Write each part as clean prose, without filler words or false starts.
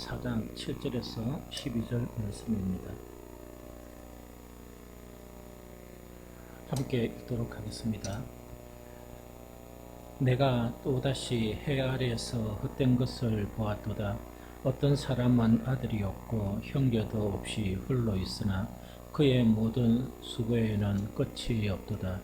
4장 7절에서 12절 말씀입니다. 함께 읽도록 하겠습니다. 내가 또다시 해 아래에서 헛된 것을 보았도다. 어떤 사람은 아들이 없고 형제도 없이 홀로 있으나 그의 모든 수고에는 끝이 없도다.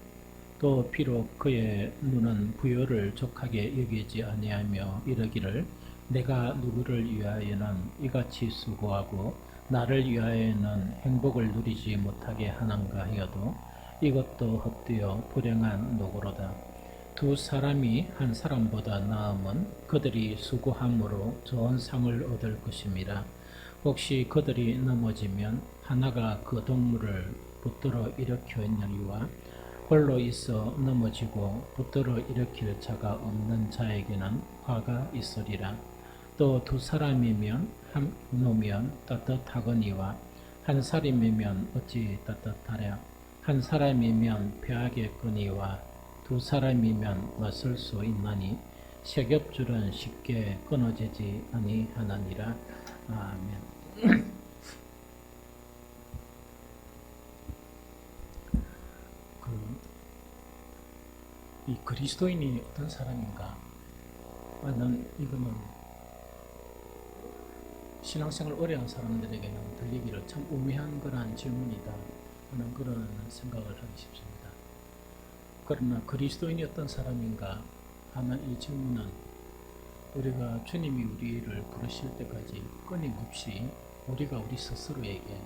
또 비록 그의 눈은 부요를 족하게 여기지 아니하며 이르기를 내가 누구를 위하여는 이같이 수고하고 나를 위하여는 행복을 누리지 못하게 하는가 하여도 이것도 헛되어 불행한 노고로다. 두 사람이 한 사람보다 나음은 그들이 수고함으로 좋은 상을 얻을 것임이라. 혹시 그들이 넘어지면 하나가 그 동물을 붙들어 일으켰느니와 홀로 있어 넘어지고 붙들어 일으킬 자가 없는 자에게는 화가 있으리라. 또 두 사람이면 한 놈이면 따뜻하거니와 한 사람이면 어찌 따뜻하랴. 한 사람이면 배하겠거니와 두 사람이면 맞설 수 있나니 세 겹줄은 쉽게 끊어지지 아니하느니라. 아멘. 이 그리스도인이 어떤 사람인가? 나는 이거는 신앙생활 오래 한 사람들에게는 들리기를 참 우매한 그러한 질문이다 하는 그런 생각을 하기 쉽습니다. 그러나 그리스도인이 어떤 사람인가 하는 이 질문은 우리가 주님이 우리를 부르실 때까지 끊임없이 우리가 우리 스스로에게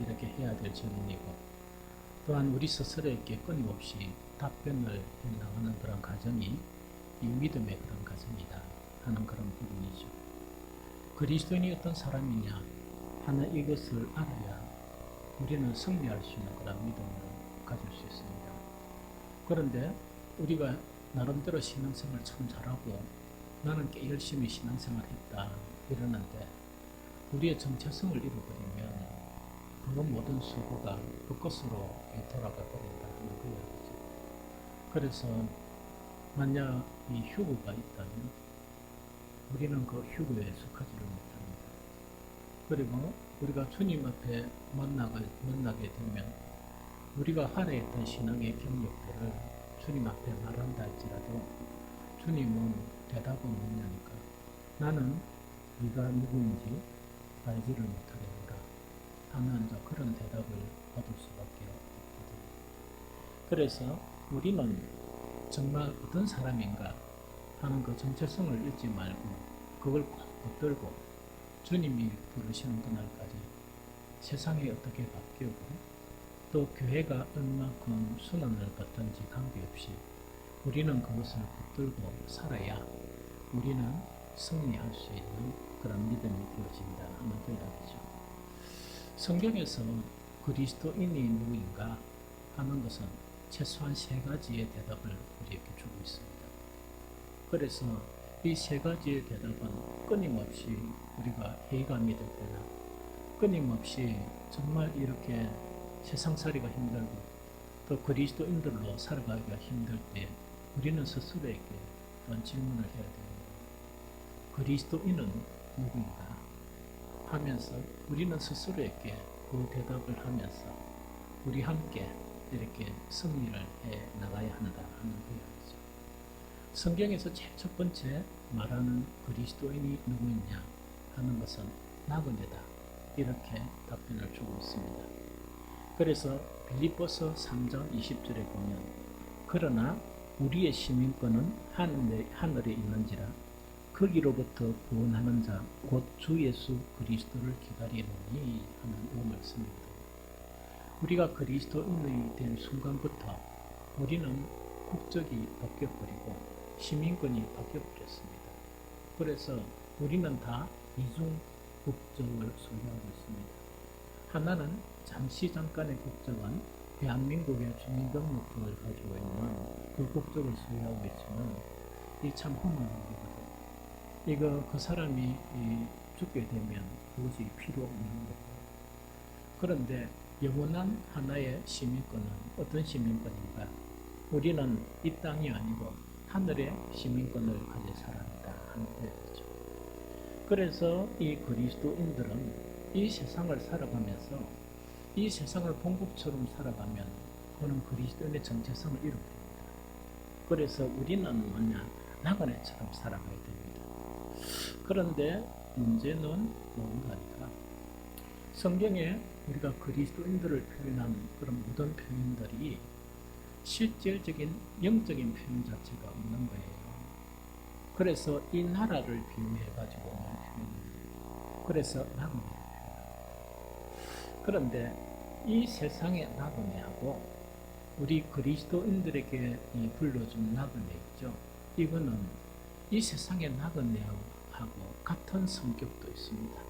이렇게 해야 될 질문이고, 또한 우리 스스로에게 끊임없이 답변을 해 나가는 그런 과정이 이 믿음의 그런 과정이다 하는 그런 부분이죠. 그리스도인이 어떤 사람이냐 하는 이것을 알아야 우리는 승리할 수 있는 그런 믿음을 가질 수 있습니다. 그런데 우리가 나름대로 신앙생활 참 잘하고 나는 꽤 열심히 신앙생활 했다 이러는데 우리의 정체성을 잃어버리면 그 모든 수고가 그 것으로 돌아가 버린다 하는 그 이야기죠. 그래서 만약 이 휴거가 있다면 우리는 그 휴거에 속하지를 못합니다. 그리고 우리가 주님 앞에 만나게 되면 우리가 할애했던 신앙의 경력들을 주님 앞에 말한다 할지라도 주님은 대답은 없냐니까 나는 네가 누구인지 알지를 못하겠노라 하는 그런 대답을 받을 수밖에 없거든요. 그래서 우리는 정말 어떤 사람인가 하는 그 정체성을 잊지 말고 그걸 꼭 붙들고 주님이 부르시는 그날까지 세상이 어떻게 바뀌고 또 교회가 얼마큼 순환을 받든지 관계없이 우리는 그것을 붙들고 살아야 우리는 승리할 수 있는 그런 믿음이 되어진다 하는 그 이야기죠. 성경에서 그리스도인이 누구인가 하는 것은 최소한 세 가지의 대답을 우리에게 주고 있습니다. 그래서 이 세 가지의 대답은 끊임없이 우리가 회의감이 될 때나 끊임없이 정말 이렇게 세상살이가 힘들고 또 그리스도인들로 살아가기가 힘들 때 우리는 스스로에게 그런 질문을 해야 됩니다. 그리스도인은 누구인가 하면서 우리는 스스로에게 그 대답을 하면서 우리 함께 이렇게 승리를 해 나가야 한다 하는 거예요. 성경에서 제일 첫 번째 말하는 그리스도인이 누구있냐 하는 것은 나그네다 이렇게 답변을 주고 있습니다. 그래서 빌립보서 3장 20절에 보면 그러나 우리의 시민권은 하늘에 있는지라 거기로부터 구원하는 자 곧 주 예수 그리스도를 기다리노니 하는 이 말씀입니다. 우리가 그리스도인이 된 순간부터 우리는 국적이 바뀌어버리고 시민권이 바뀌어버렸습니다. 그래서 우리는 다 이중 국적을 소유하고 있습니다. 하나는 잠깐의 국적은 대한민국의 주민등록증을 가지고 있는 그 국적을 소유하고 있지만 이 참 험한 일이거든요. 이거 그 사람이 죽게 되면 그것이 필요 없는 거예요. 그런데 영원한 하나의 시민권은 어떤 시민권인가? 우리는 이 땅이 아니고 하늘의 시민권을 가진 사람이다 하는 거죠. 그래서 이 그리스도인들은 이 세상을 살아가면서 이 세상을 본국처럼 살아가면 그는 그리스도인의 정체성을 잃어버립니다. 그래서 우리는 뭐냐? 나그네처럼 살아가야 됩니다. 그런데 문제는 뭔가 하니까 성경에 우리가 그리스도인들을 표현한 그런 모든 표현들이 실질적인 영적인 표현 자체가 없는 거예요. 그래서 이 나라를 비유해가지고 표현해요. 그래서 나그네를 표현합니다. 그런데 이 세상의 나그네하고 우리 그리스도인들에게 불러준 나그네 있죠. 이거는 이 세상의 나그네하고 같은 성격도 있습니다.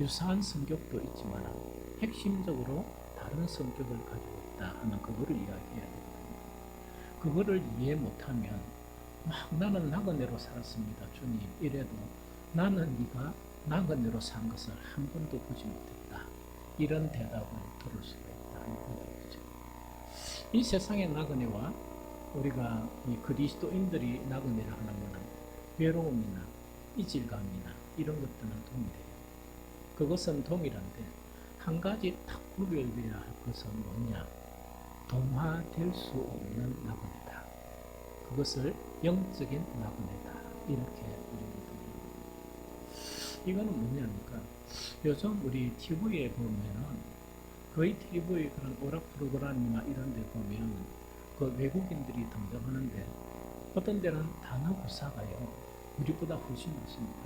유사한 성격도 있지만 핵심적으로 다른 성격을 가지고 있다 하는 그거를 이야기해야 되거든요. 그거를 이해 못하면 막 나는 나그네로 살았습니다 주님 이래도 나는 네가 나그네로 산 것을 한 번도 보지 못했다 이런 대답을 들을 수가 있다는 이야기죠. 이 세상의 나그네와 우리가 이 그리스도인들이 나그네를 하는 것은 외로움이나 이질감이나 이런 것들은 동일해요. 그것은 동일한데 한 가지 딱 구별해야 할 것은 뭐냐? 동화될 수 없는 나그네다. 그것을 영적인 나그네다. 이렇게 우리는 봅니다. 이거는 뭐냐니까 요즘 우리 TV에 보면은 거의 TV 그런 오락 프로그램이나 이런 데 보면 그 외국인들이 등장하는데 어떤 데는 단어 구사가요 우리보다 훨씬 많습니다.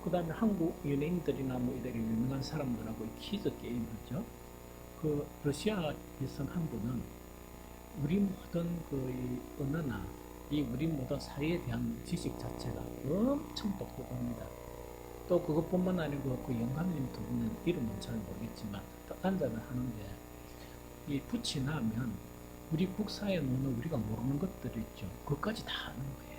그 다음에 한국 연예인들이나 뭐 이렇게 유명한 사람들하고 퀴즈 게임 하죠. 그 러시아 여성 한 분은 우리 모든 그 언어나 이 우리 모든 사회에 대한 지식 자체가 엄청 똑똑합니다. 또 그것뿐만 아니고 그 영감님 두 분은 이름은 잘 모르겠지만 앉아서 하는데 이 붙이 나면 우리 국사에 놓는 우리가 모르는 것들이 있죠. 그것까지 다 아는 거예요.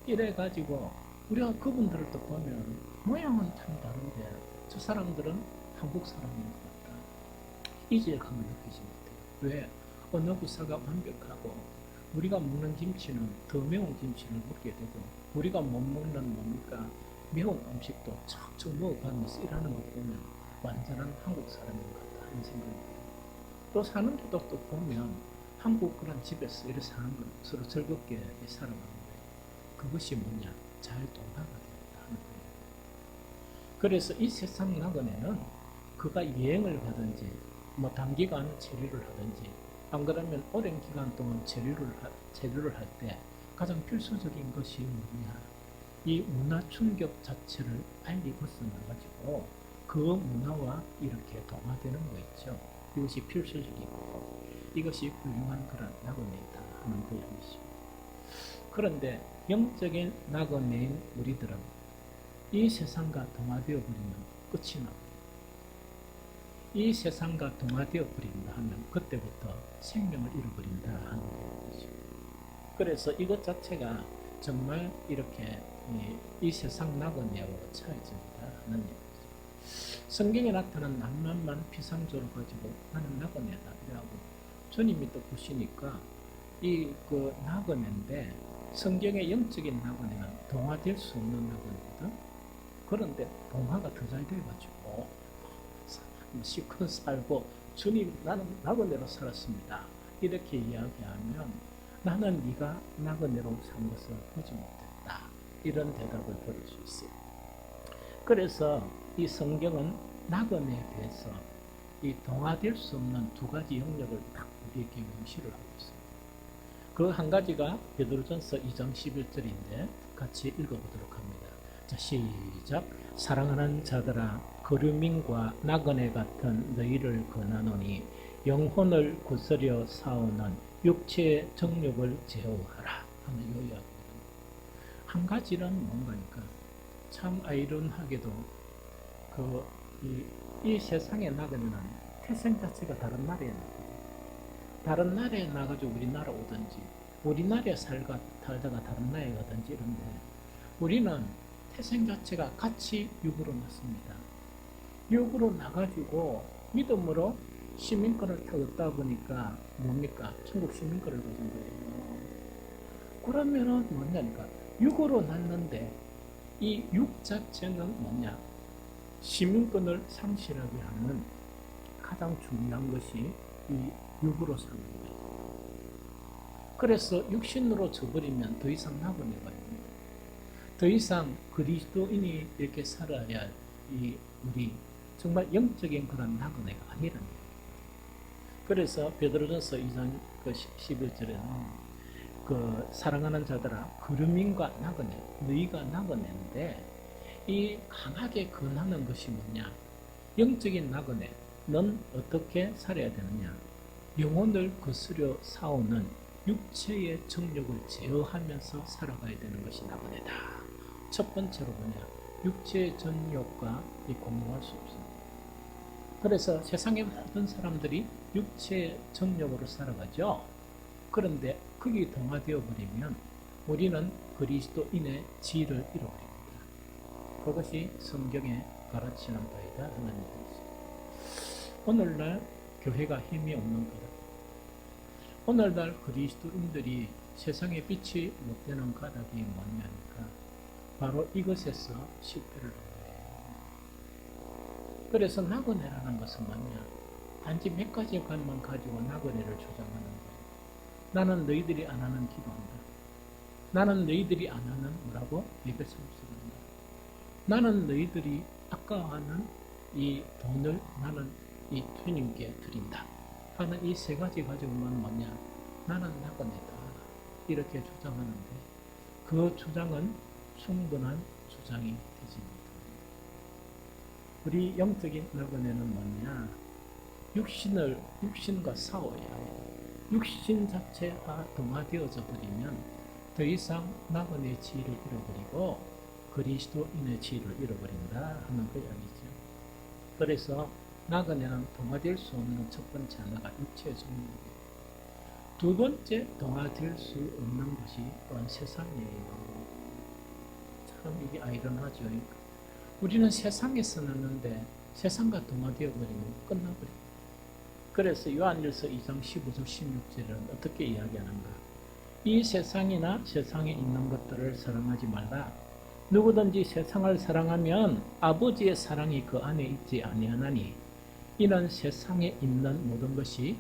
이래가지고 우리가 그분들을 또 보면 모양은 참 다른데 저 사람들은 한국 사람인 것 같다. 이질감을 느끼지 못해요. 왜? 언어 구사가 완벽하고 우리가 먹는 김치는 더 매운 김치를 먹게 되고 우리가 못 먹는 뭡니까? 매운 음식도 척척 먹어가면서 일하는 것 보면 완전한 한국 사람인 것 같다 하는 생각이 들어요. 또 사는 데도 또 보면 한국 그런 집에서 이렇게 사는 건 서로 즐겁게 살아가는데 그것이 뭐냐? 잘 동화가 되었다 하는 거예요. 그래서 이 세상 나그네는 그가 여행을 가든지 뭐 단기간 체류를 하든지 안 그러면 오랜 기간 동안 체류를 할 때 가장 필수적인 것이 뭐냐? 이 문화 충격 자체를 빨리 벗어나가지고 그 문화와 이렇게 동화되는 거 있죠. 이것이 필수적이고 이것이 훌륭한 그런 나그네이다 하는 그 이야기죠. 그런데 영적인 나그네인 우리들은 이 세상과 동화되어 버리면 끝이 나고 이 세상과 동화되어 버린다 하면 그때부터 생명을 잃어버린다 하는 거죠. 그래서 이것 자체가 정말 이렇게 이 세상 나그네하고 차이점이다 하는 얘기죠. 성경에 나타난 낭만만 피상조로 가지고 나는 나그네다 이라고 주님이 또 보시니까 이 그 나그네인데 성경의 영적인 나그네는 동화될 수 없는 나그네거든. 그런데 동화가 더 잘 돼가지고 시컷 살고 주님 나는 나그네로 살았습니다 이렇게 이야기하면 나는 네가 나그네로 산 것을 보지 못했다 이런 대답을 들을 수 있어요. 그래서 이 성경은 나그네에 대해서 이 동화될 수 없는 두 가지 영역을 딱 우리에게 명시를 하고 있습니다. 그 한 가지가 베드로전서 2장 11절인데 같이 읽어보도록 합니다. 자, 시작. 사랑하는 자들아 거류민과 나그네 같은 너희를 권하노니 영혼을 구스려 싸우는 육체의 정욕을 제어하라 하는 요 이야기입니다. 한 가지는 뭔가니까 참 아이러니하게도 이 세상에 나그네는 태생 자체가 다른 나라에 나거든요. 다른 나라에 나가지고 우리나라 오든지 우리나라에 살다가 다른 나라에 가든지 이런데 우리는 태생 자체가 같이 육으로 났습니다. 육으로 나가지고 믿음으로 시민권을 다 얻다 보니까 뭡니까? 천국 시민권을 가진 거예요. 그러면은 뭐냐니까 육으로 났는데 이 육 자체는 뭐냐? 시민권을 상실하게 하는 가장 중요한 것이 이 육으로 사는 거예요. 그래서 육신으로 져버리면 더 이상 나그네가 아닙니다. 더 이상 그리스도인이 이렇게 살아야 이 우리 정말 영적인 그런 나그네가 아니라는 거예요. 그래서 베드로전서 2장 11절에는 그 사랑하는 자들아 그르민과 나그네 너희가 나그네인데 이 강하게 권하는 것이 뭐냐? 영적인 나그네 넌 어떻게 살아야 되느냐? 영혼을 거스려 싸우는 육체의 정욕을 제어하면서 살아가야 되는 것이 나그네다. 첫 번째로 뭐냐? 육체의 정욕과 공유할 수 없습니다. 그래서 세상의 모든 사람들이 육체의 정욕으로 살아가죠. 그런데 거기 동화되어 버리면 우리는 그리스도인의 지위를 잃어버립니다. 그것이 성경에 가르치는 바이다 하는 얘기입니다. 오늘날 교회가 힘이 없는 거다. 오늘날 그리스도인들이 세상에 빛이 못 되는 가닥이 뭐냐니까 바로 이것에서 실패를 한 거예요. 그래서 나그네라는 것은 뭐냐? 단지 몇 가지 것만 가지고 나그네를 주장하는 거예요. 나는 너희들이 안 하는 기도한다. 나는 너희들이 안 하는 뭐라고? 예배 참석한다. 나는 너희들이 아까워하는 이 돈을 나는 이 주님께 드린다. 하는 이 세 가지 가지고만 뭐냐? 나는 나그네다. 이렇게 주장하는데 그 주장은 충분한 주장이 되지 못합니다. 우리 영적인 나그네는 뭐냐? 육신과 싸워야 해요. 육신 자체가 동화되어져 버리면 더 이상 나그네의 지위를 잃어버리고 그리스도인의 지위를 잃어버린다 하는 그 이야기죠. 그래서 나그네는 동화될 수 없는 첫 번째 하나가 육체의 정욕이에요. 두 번째 동화될 수 없는 것이 또한 세상이에요. 참 이게 아이러니하죠. 우리는 세상에 서는데 세상과 동화되어 버리면 끝나버립니다. 그래서 요한일서 2장 15절 16절은 어떻게 이야기하는가? 이 세상이나 세상에 있는 것들을 사랑하지 말라. 누구든지 세상을 사랑하면 아버지의 사랑이 그 안에 있지 아니하나니 이는 세상에 있는 모든 것이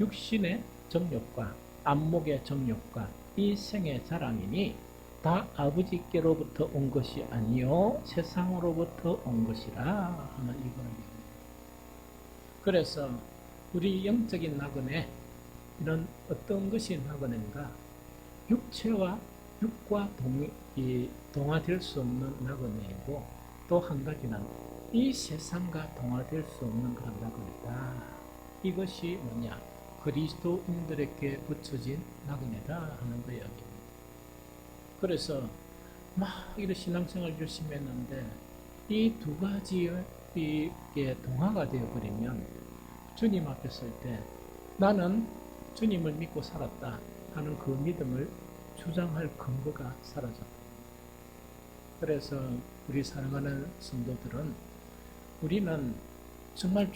육신의 정욕과 안목의 정욕과 이 생의 자랑이니 다 아버지께로부터 온 것이 아니요 세상으로부터 온 것이라 하는 이걸 얘기합니다. 그래서 우리 영적인 나그네 이런 어떤 것이 나그네인가? 육체와 육과 동화될 수 없는 나그네이고 또 한 가지는 이 세상과 동화될 수 없는 그런 나그네다. 이것이 뭐냐? 그리스도인들에게 붙여진 나그네다 하는 거 이야기입니다. 그래서 막 이런 신앙생활 열심히 했는데 이 두 가지에 동화가 되어버리면 주님 앞에 설 때 나는 주님을 믿고 살았다 하는 그 믿음을 주장할 근거가 사라졌다. 그래서 우리 사랑하는 성도들은 우리는 정말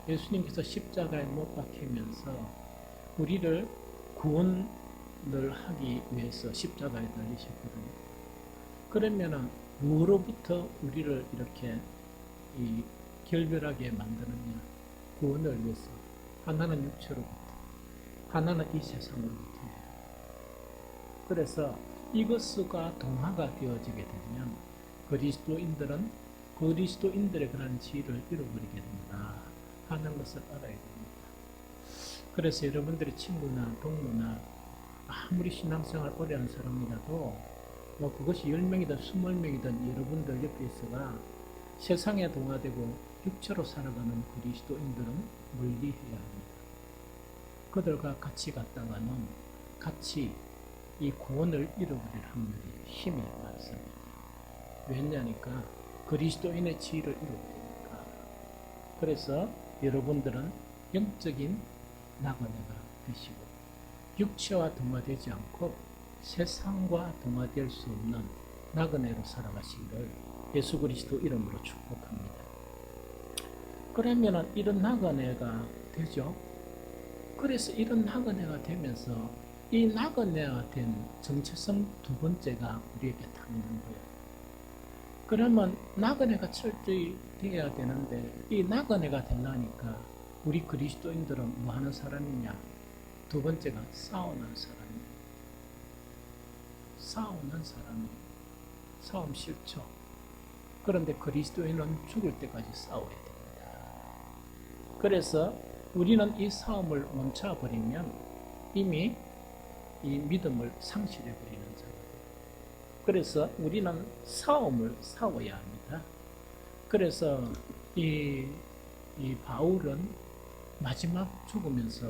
예수님께서 십자가에 못 박히면서 우리를 구원을 하기 위해서 십자가에 달리셨거든요. 그러면은 무엇로부터 우리를 이렇게 결별하게 만드느냐? 구원을 위해서. 하나는 육체로부터, 하나는 이 세상으로부터. 그래서 이것과 동화가 되어지게 되면 그리스도인들은 그리스도인들의 그런 지위를 잃어버리게 된다 하는 것을 알아야 됩니다. 그래서 여러분들의 친구나 동료나 아무리 신앙생활 오래 한 사람이라도 그것이 10명이든 20명이든 여러분들 옆에 있어가 세상에 동화되고 육체로 살아가는 그리스도인들은 멀리해야 합니다. 그들과 같이 갔다가는 같이 이 구원을 잃어버릴 확률이 힘이 많습니다. 왜냐니까 그리스도인의 지위를 잃어버리니까. 그래서 여러분들은 영적인 나그네가 되시고 육체와 동화되지 않고 세상과 동화될 수 없는 나그네로 살아가시기를 예수 그리스도 이름으로 축복합니다. 그러면 이런 나그네가 되죠. 그래서 이런 나그네가 되면서 이 나그네가 된 정체성 두 번째가 우리에게 딱 있는 거예요. 그러면 나그네가 철저히 돼야 되는데 이 나그네가 되려니까 우리 그리스도인들은 뭐 하는 사람이냐? 두 번째가 싸우는 사람이에요. 싸우는 사람이에요. 싸움 싫죠. 그런데 그리스도인은 죽을 때까지 싸워야 됩니다. 그래서 우리는 이 싸움을 멈춰버리면 이미 이 믿음을 상실해버리는 자예요. 그래서 우리는 싸움을 싸워야 합니다. 그래서 이 바울은 마지막 죽으면서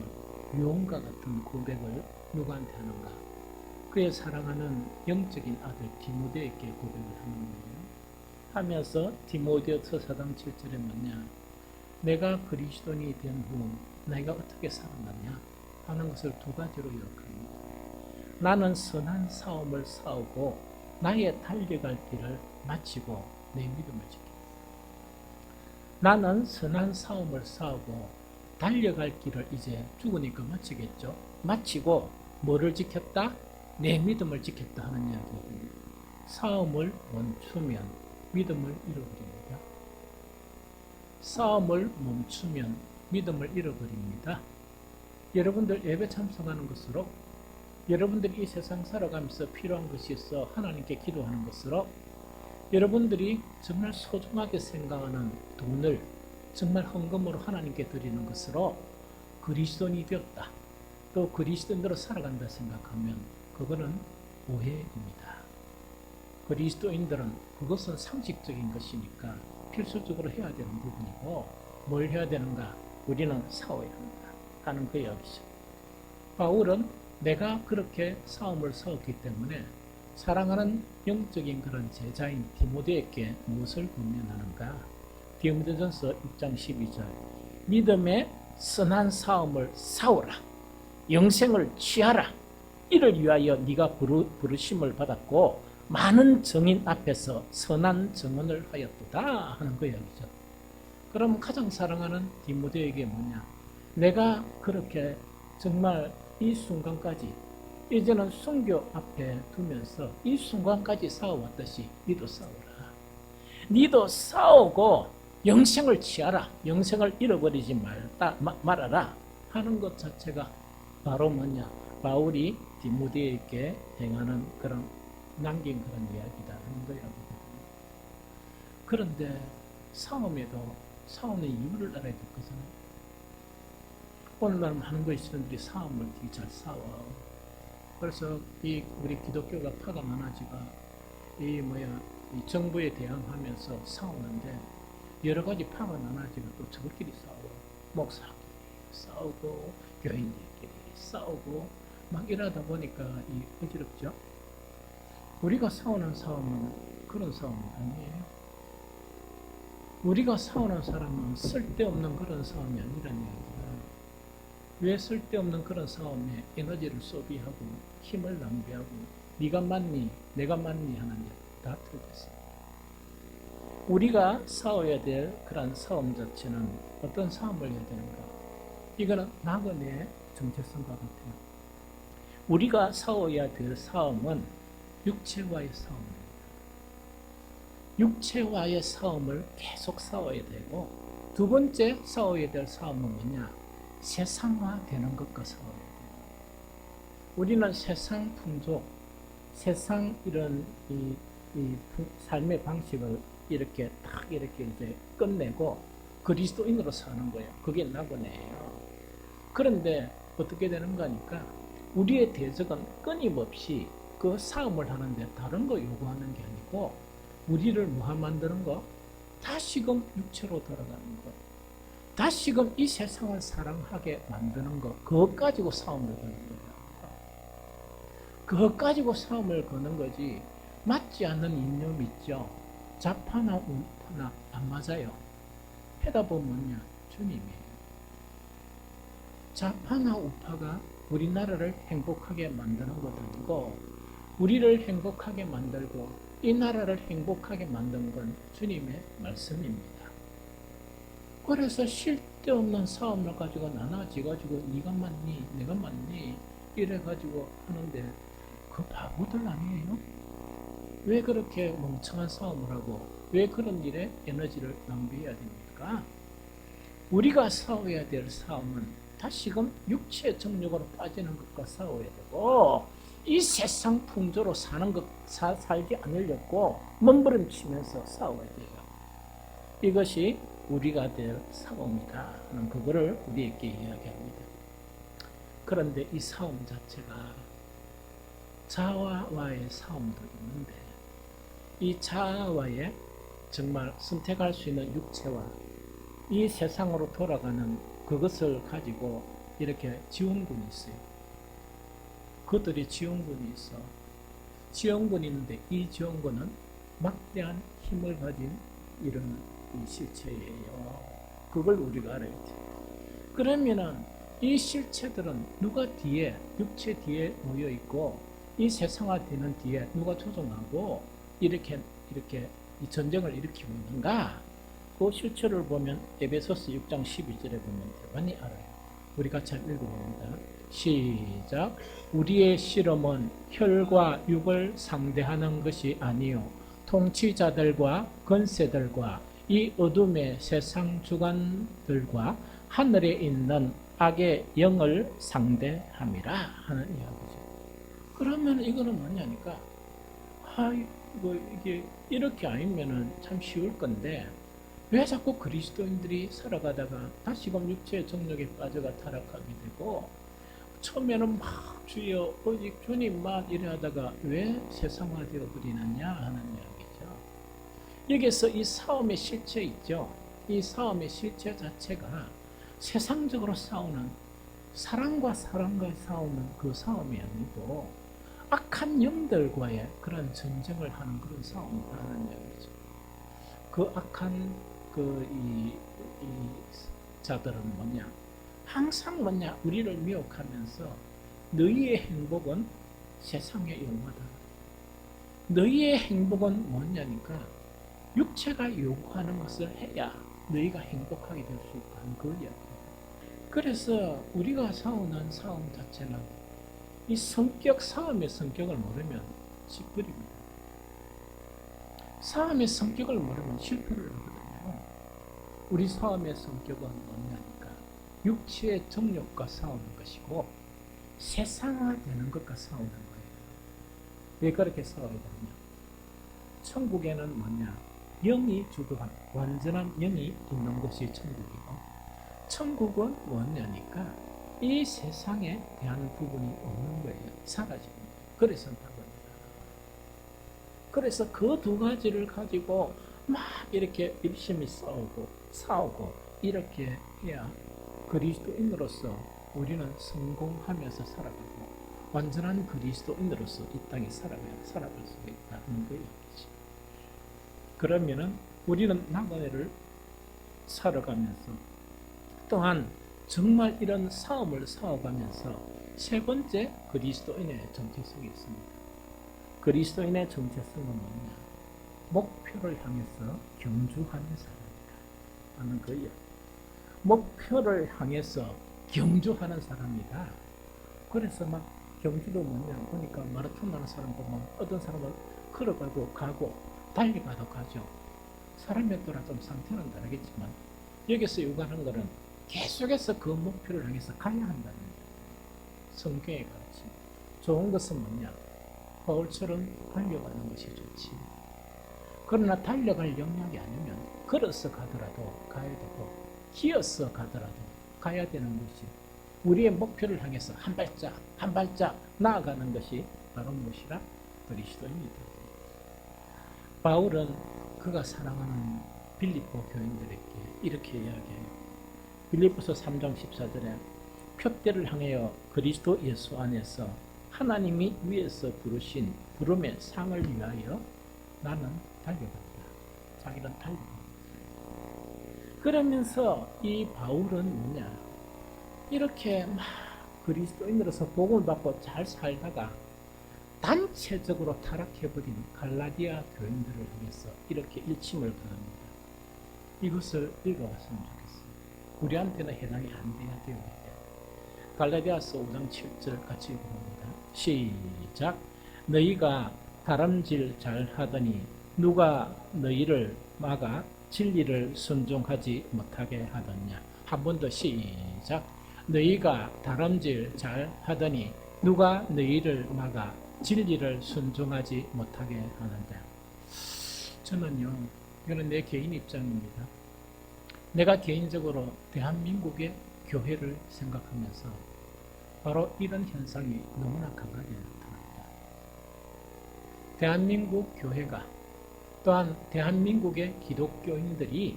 유언과 같은 고백을 누구한테 하는가? 그의 사랑하는 영적인 아들 디모데에게 고백을 하는 거예요. 하면서 디모데후서 4장 7절에 뭐냐? 내가 그리스도인이 된 후 내가 어떻게 살아났냐? 하는 것을 두 가지로 요약합니다. 나는 선한 싸움을 싸우고 나의 달려갈 길을 마치고 내 믿음을 지켰다. 나는 선한 싸움을 싸우고 달려갈 길을 이제 죽으니까 마치겠죠. 마치고 뭐를 지켰다? 내 믿음을 지켰다 하는 이야기입니다. 싸움을 멈추면 믿음을 잃어버립니다. 싸움을 멈추면 믿음을 잃어버립니다. 여러분들 예배 참석하는 것으로 여러분들이 이 세상 살아가면서 필요한 것이 있어 하나님께 기도하는 것으로 여러분들이 정말 소중하게 생각하는 돈을 정말 헌금으로 하나님께 드리는 것으로 그리스도인이 되었다. 또 그리스도인으로 살아간다 생각하면 그거는 오해입니다. 그리스도인들은 그것은 상식적인 것이니까 필수적으로 해야 되는 부분이고 뭘 해야 되는가? 우리는 싸워야 한다 하는 그 이야기죠. 바울은 내가 그렇게 싸움을 싸웠기 때문에 사랑하는 영적인 그런 제자인 디모데에게 무엇을 권면하는가? 디모데전서 6장 12절 믿음의 선한 싸움을 싸우라. 영생을 취하라. 이를 위하여 네가 부르심을 받았고 많은 증인 앞에서 선한 증언을 하였도다 하는 그 이야기죠. 그럼 가장 사랑하는 디모데에게 뭐냐? 내가 그렇게 정말 이 순간까지 이제는 순교 앞에 두면서 이 순간까지 싸워왔듯이 니도 싸워라. 니도 싸우고 영생을 취하라. 영생을 잃어버리지 말아라 하는 것 자체가 바로 뭐냐? 바울이 디모데에게 행하는 그런 남긴 그런 이야기다 하는 거예요. 그런데 싸움에도 싸우는 이유를 알아야 될 거잖아요. 오늘날 많은 그리스도인들이 싸움을 되게 잘 싸워. 그래서 우리 기독교가 파가 많아지가 이 정부에 대항하면서 싸우는데 여러 가지 파가 많아지가 또 저들끼리 싸워. 목사끼리 싸우고 교인들끼리 싸우고 막 이러다 보니까 어지럽죠. 우리가 싸우는 싸움은 그런 싸움이 아니에요. 우리가 싸우는 사람은 쓸데없는 그런 싸움이 아니라는 얘기야. 왜 쓸데없는 그런 싸움에 에너지를 소비하고 힘을 낭비하고 네가 맞니 내가 맞니 하는 일 다투고 있어요. 우리가 싸워야 될 그런 싸움 자체는 어떤 싸움을 해야 되는가? 이거는 나그네의 정체성과 같아요. 우리가 싸워야 될 싸움은 육체와의 싸움입니다. 육체와의 싸움을 계속 싸워야 되고 두 번째 싸워야 될 싸움은 뭐냐? 세상화되는 것과 싸워야 돼요. 우리는 세상 풍조, 세상 이런 이 삶의 방식을 이렇게 딱 이렇게 이제 끝내고 그리스도인으로 사는 거예요. 그게 나그네예요. 그런데 어떻게 되는 거니까 우리의 대적은 끊임없이 그 싸움을 하는데 다른 거 요구하는 게 아니고 우리를 뭐하 만드는 거? 다시금 육체로 돌아가는 거. 다시금 이 세상을 사랑하게 만드는 거. 그것 가지고 싸움을 거는 거예요. 그것 가지고 싸움을 거는 거지 맞지 않는 이념 있죠. 좌파나 우파나 안 맞아요. 해답은 뭐냐? 주님이에요. 좌파나 우파가 우리나라를 행복하게 만드는 것 아니고 우리를 행복하게 만들고 이 나라를 행복하게 만든 건 주님의 말씀입니다. 그래서 쓸데없는 싸움을 가지고 나눠지가지고 네가 맞니 내가 맞니 이래가지고 하는데 그 바보들 아니에요? 왜 그렇게 멍청한 싸움을 하고 왜 그런 일에 에너지를 낭비해야 됩니까? 우리가 싸워야 될 싸움은 다시금 육체의 정욕으로 빠지는 것과 싸워야 되고 이 세상 풍조로 사는 것 살지 않으려고 몸부림치면서 싸워야 돼요. 이것이 우리가 될 싸움이다 하는 그거를 우리에게 이야기합니다. 그런데 이 싸움 자체가 자아와의 싸움도 있는데 이 자아와의 정말 선택할 수 있는 육체와 이 세상으로 돌아가는 그것을 가지고 이렇게 지원군이 있어요. 그들이 지원군이 있어. 지원군이 있는데 이 지원군은 막대한 힘을 가진 이런 이 실체예요. 그걸 우리가 알아야 돼. 그러면은 이 실체들은 누가 뒤에, 육체 뒤에 모여 있고 이 세상화되는 뒤에 누가 조종하고 이렇게 이 전쟁을 일으키고 있는가? 그 실체를 보면 에베소서 6장 12절에 보면 대단히 알아요. 우리 같이 읽어봅니다. 시작. 우리의 실험은 혈과 육을 상대하는 것이 아니요 통치자들과 권세들과 이 어둠의 세상 주관들과 하늘에 있는 악의 영을 상대함이라 하는 이야기죠. 그러면 이거는 뭐냐니까 이게 이렇게 아니면은 참 쉬울 건데 왜 자꾸 그리스도인들이 살아가다가 다시금 육체의 정욕에 빠져가 타락하게 되고 처음에는 막 주여 오직 주님만 이래 하다가 왜 세상화되어 버리느냐 하는 이야기죠. 여기서 이 싸움의 실체 있죠. 이 싸움의 실체 자체가 세상적으로 싸우는 사랑과 사랑과 싸우는 그 싸움이 아니고 악한 영들과의 그런 전쟁을 하는 그런 싸움이라는 이야기죠. 그 악한 이 자들은 뭐냐? 항상 뭐냐? 우리를 미혹하면서 너희의 행복은 세상의 영화다. 너희의 행복은 뭐냐니까 육체가 요구하는 것을 해야 너희가 행복하게 될 수 있다는 그 이야기예요. 그래서 우리가 싸우는 싸움 자체는 이 싸움의 성격을 모르면 짓거립니다. 싸움의 성격을 모르면 실패를 하거든요. 우리 싸움의 성격은 뭐냐니까 육체의 정욕과 싸우는 것이고 세상화되는 것과 싸우는 거예요. 왜 그렇게 싸워야 되냐? 천국에는 뭐냐? 영이 주도한 완전한 영이 있는 것이 천국이고 천국은 뭐냐니까 이 세상에 대한 부분이 없는 거예요. 사라집니다. 그래서 나갑니다. 그래서 그 두 가지를 가지고 막 이렇게 열심히 싸우고 이렇게 해야 그리스도인으로서 우리는 성공하면서 살아가고 완전한 그리스도인으로서 이 땅에 살아갈 수가 있다는 거예요. 그러면은 우리는 나그네를 살아가면서 또한 정말 이런 싸움을 싸워가면서 세 번째 그리스도인의 정체성이 있습니다. 그리스도인의 정체성은 뭐냐? 목표를 향해서 경주하는 사람이다 하는 거예요. 목표를 향해서 경주하는 사람이다. 그래서 막 경주도 뭐냐 보니까 마라톤 하는 사람 보면 어떤 사람은 걸어가도 가고 달려가도 가죠. 사람에 따라 좀 상태는 다르겠지만 여기서 요구하는 것은 계속해서 그 목표를 향해서 가야 한다는 거예요. 성경의 가르침. 좋은 것은 뭐냐? 바울처럼 달려가는 것이 좋지. 그러나 달려갈 역량이 아니면 걸어서 가더라도 가야 되고 기어서 가더라도 가야 되는 것이 우리의 목표를 향해서 한 발짝 나아가는 것이 바로 무엇이라? 그리스도입니다. 바울은 그가 사랑하는 빌립보 교인들에게 이렇게 이야기해요. 빌립보서 3장 14절에 표대를 향하여 그리스도 예수 안에서 하나님이 위에서 부르신 부름의 상을 위하여 나는 달려간다. 자기는 달려간다. 그러면서 이 바울은 뭐냐? 이렇게 막 그리스도인으로서 복음을 받고 잘 살다가 단체적으로 타락해버린 갈라디아 교인들을 위해서 이렇게 일침을 가합니다. 이것을 읽어봤으면 좋겠어요. 우리한테는 해당이 안 돼야 돼요. 갈라디아서 5장 7절 같이 읽어봅니다. 시작. 너희가 다람질 잘 하더니 누가 너희를 막아 진리를 순종하지 못하게 하더냐. 한 번 더 시작. 너희가 다람질 잘 하더니 누가 너희를 막아 진리를 순종하지 못하게 하는데. 저는요, 이거는 내 개인 입장입니다. 내가 개인적으로 대한민국의 교회를 생각하면서 바로 이런 현상이 너무나 강하게 나타납니다. 대한민국 교회가 또한 대한민국의 기독교인들이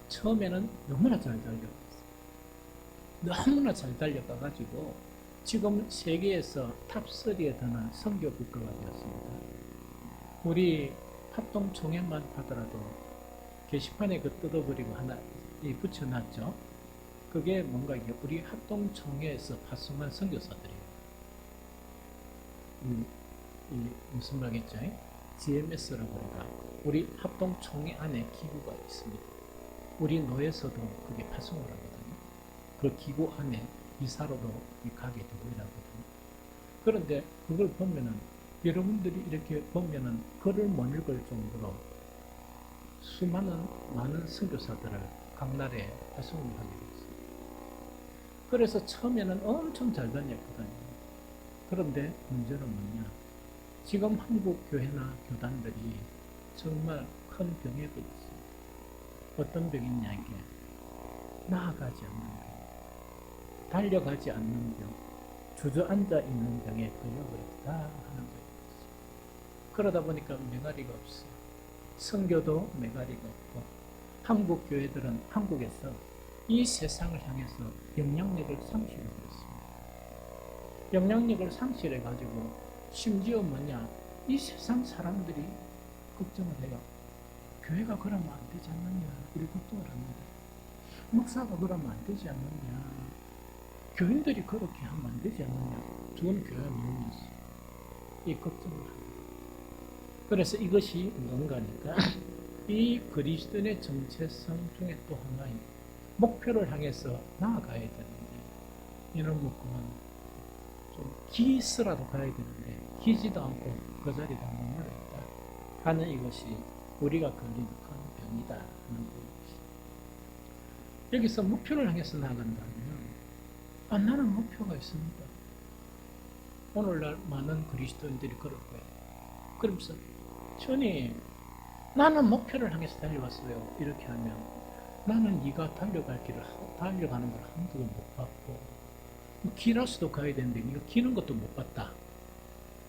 처음에는 너무나 잘 달려갔어요. 너무나 잘 달려가가지고 지금 세계에서 탑3에 드는 선교 국가가 되었습니다. 우리 합동총회만 하더라도 게시판에 그 뜯어버리고 하나 붙여놨죠. 그게 뭔가 이게 우리 합동총회에서 파송한 선교사들이에요. 무슨 말이겠죠? GMS라고 해가 우리 합동총회 안에 기구가 있습니다. 우리 노예서도 그게 파송을 하거든요. 그 기구 안에 이사로도 가게 되고 이러거든요. 그런데 그걸 보면은 여러분들이 이렇게 보면은 글을 못 읽을 정도로 수많은 많은 선교사들을 각 나라에 파송을 하게 됐어요. 그래서 처음에는 엄청 잘 다녔거든요. 그런데 문제는 뭐냐? 지금 한국 교회나 교단들이 정말 큰 병에 걸렸어요. 어떤 병이냐 이게 나아가지 않는 병, 달려가지 않는 병, 주저앉아 있는 병에 걸려버렸다 하는 거였어요. 그러다 보니까 메가리가 없어요. 선교도 메가리가 없고 한국 교회들은 한국에서 이 세상을 향해서 영향력을 상실해버렸습니다. 영향력을 상실해가지고 심지어 뭐냐, 이 세상 사람들이 걱정을 해요. 교회가 그러면 안 되지 않느냐, 우리 걱정을 합니다. 목사가 그러면 안 되지 않느냐, 교인들이 그렇게 하면 안 되지 않느냐, 좋은 교회가 뭐겠어, 이 걱정을 합니다. 그래서 이것이 뭔가니까 이 그리스도인의 정체성 중에 또 하나의 목표를 향해서 나아가야 되는데 이런 묶음은 좀 기스라도 가야 되는데 기지도 않고 그 자리에 머물러 있다 하는 이것이 우리가 걸린 큰 병이다 하는 것이. 여기서 목표를 향해서 나간다면 나는 목표가 있습니다. 오늘날 많은 그리스도인들이 그럴 거예요. 그러면서 주님, 나는 목표를 향해서 달려왔어요. 이렇게 하면 나는 네가 달려가는 걸 한두 번 못 봤고 길어서도 가야 되는데 네가 기는 것도 못 봤다.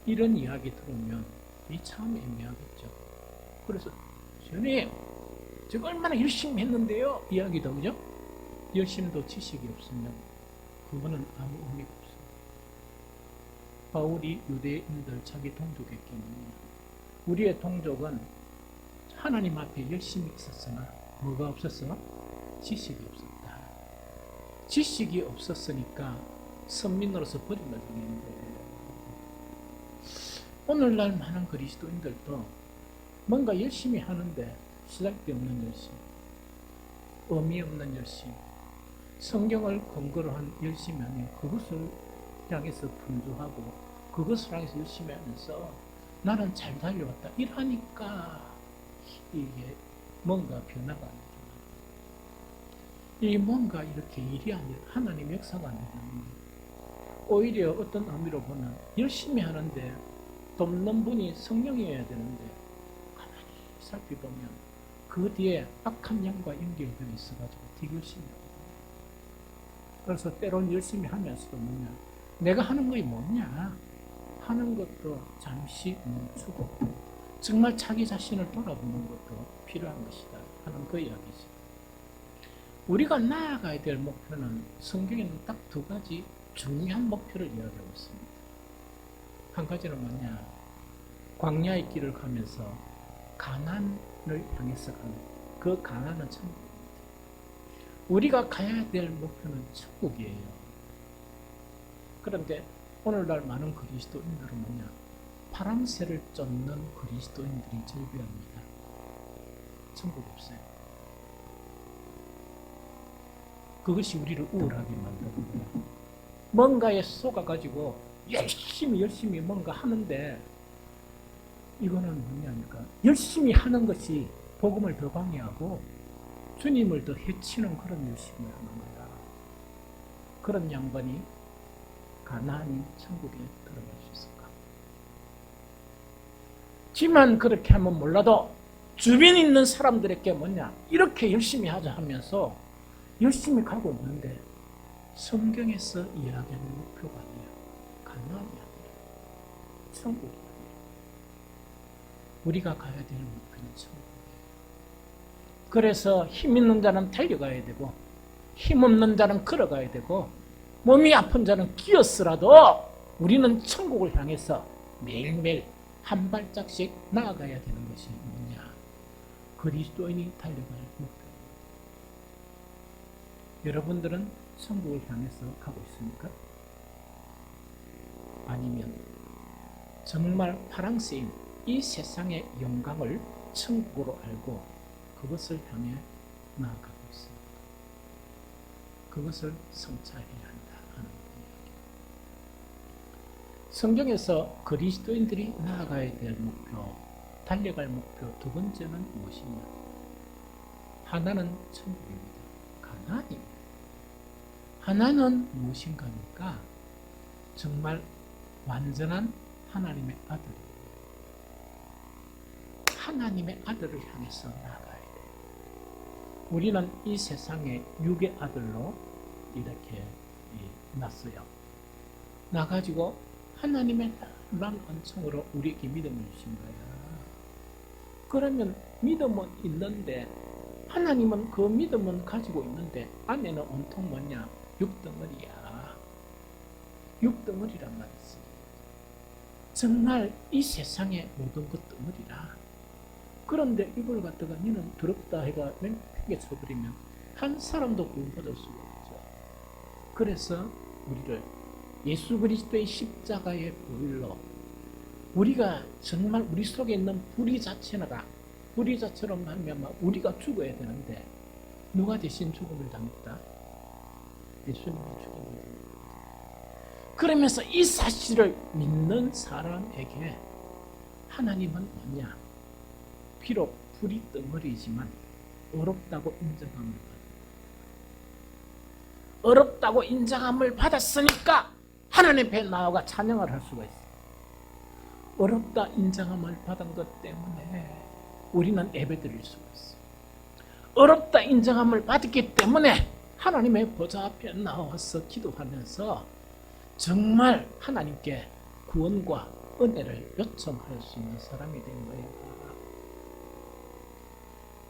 이런 이야기 들으면 이 참 애매하겠죠. 그래서 주님, 제가 얼마나 열심히 했는데요. 이야기도 그죠? 열심도 지식이 없으면 그거는 아무 의미가 없어요. 바울이 유대인들 자기 동족에게는 우리의 동족은 하나님 앞에 열심히 있었으나 뭐가 없었어? 지식이 없었다. 지식이 없었으니까 선민으로서 버림을 당하는 거예요. 오늘날 많은 그리스도인들도 뭔가 열심히 하는데 시작되없는 열심, 의미 없는 열심, 성경을 근거로 한 열심히 하면 그것을 향해서 분주하고 그것을 향해서 열심히 하면서 나는 잘 달려왔다 이러니까 이게 뭔가 변화가 안 되죠. 이 뭔가 이렇게 일이 아니라 하나님 역사가 안 되는, 오히려 어떤 의미로 보면 열심히 하는데 돕는 분이 성령이어야 되는데 가만히 살펴보면 그 뒤에 악한 영과 연결되어 있어가지고 되게 열심히 하거든요. 그래서 때론 열심히 하면서도 뭐냐, 내가 하는 것이 뭐냐 하는 것도 잠시 멈추고 정말 자기 자신을 돌아보는 것도 필요한 것이다 하는 그 이야기죠. 우리가 나아가야 될 목표는 성경에는 딱 두 가지 중요한 목표를 이야기하고 있습니다. 한 가지는 뭐냐, 광야의 길을 가면서 가나안을 향해서 가는 그 가나안은 천국입니다. 우리가 가야 될 목표는 천국이에요. 그런데 오늘날 많은 그리스도인들은 뭐냐, 파랑새를 쫓는 그리스도인들이 절비합니다. 천국이 없어요. 그것이 우리를 우울하게 만드는 거예요. 뭔가에 속아가지고 열심히 뭔가 하는데 이거는 뭐냐니까 열심히 하는 것이 복음을 더 방해하고 주님을 더 해치는 그런 열심을 하는 거야. 그런 양반이 가나안인 천국에 들어갈 수 있을까? 지만 그렇게 하면 몰라도 주변에 있는 사람들에게 뭐냐 이렇게 열심히 하자 하면서 열심히 가고 있는데 성경에서 이야기하는 목표가 아니야. 가나안이 아니라 천국이 아니라 우리가 가야 되는 목표는 천국이에요. 그래서 힘 있는 자는 달려가야 되고 힘 없는 자는 걸어가야 되고 몸이 아픈 자는 기어서라도 우리는 천국을 향해서 매일매일 한 발짝씩 나아가야 되는 것이 뭐냐? 그리스도인이 달려갈 목표입니다. 여러분들은 천국을 향해서 가고 있습니까? 아니면 정말 파랑새인 이 세상의 영광을 천국으로 알고 그것을 향해 나아가고 있습니다. 그것을 성찰해야 한다 하는 이야기. 성경에서 그리스도인들이 나아가야 될 목표, 달려갈 목표 두 번째는 무엇이냐? 하나는 천국입니다. 가나안입니다. 하나는 무엇인가니까 정말 완전한 하나님의 아들이에요. 하나님의 아들을 향해서 나아가야 돼요. 우리는 이 세상의 육의 아들로 이렇게 났어요. 나가지고 하나님의 난 은총으로 우리에게 믿음을 주신 거야. 그러면 믿음은 있는데 하나님은 그 믿음은 가지고 있는데 안에는 온통 뭐냐? 육덩어리야. 육덩어리란 말이지. 정말 이 세상의 모든 것 덩어리라. 그런데 이걸 갖다가 니는 더럽다 해가 팽개 쳐버리면 한 사람도 구원받을 수가 없죠. 그래서 우리를 예수 그리스도의 십자가의 보혈로 우리가 정말 우리 속에 있는 불의 자체가 불의 자체로 말미암아 우리가 죽어야 되는데 누가 대신 죽음을 당했다? 예수님이 죽음을 당했다. 그러면서 이 사실을 믿는 사람에게 하나님은 뭐냐? 비록 불이 덩어리지만 어렵다고 인정함을 받았다. 어렵다고 인정함을 받았으니까 하나님 앞에 나아가 찬양을 할 수가 있어. 어렵다 인정함을 받은 것 때문에 우리는 예배드릴 수가 있어. 어렵다 인정함을 받았기 때문에 하나님의 보좌 앞에 나와서 기도하면서 정말 하나님께 구원과 은혜를 요청할 수 있는 사람이 된 거예요.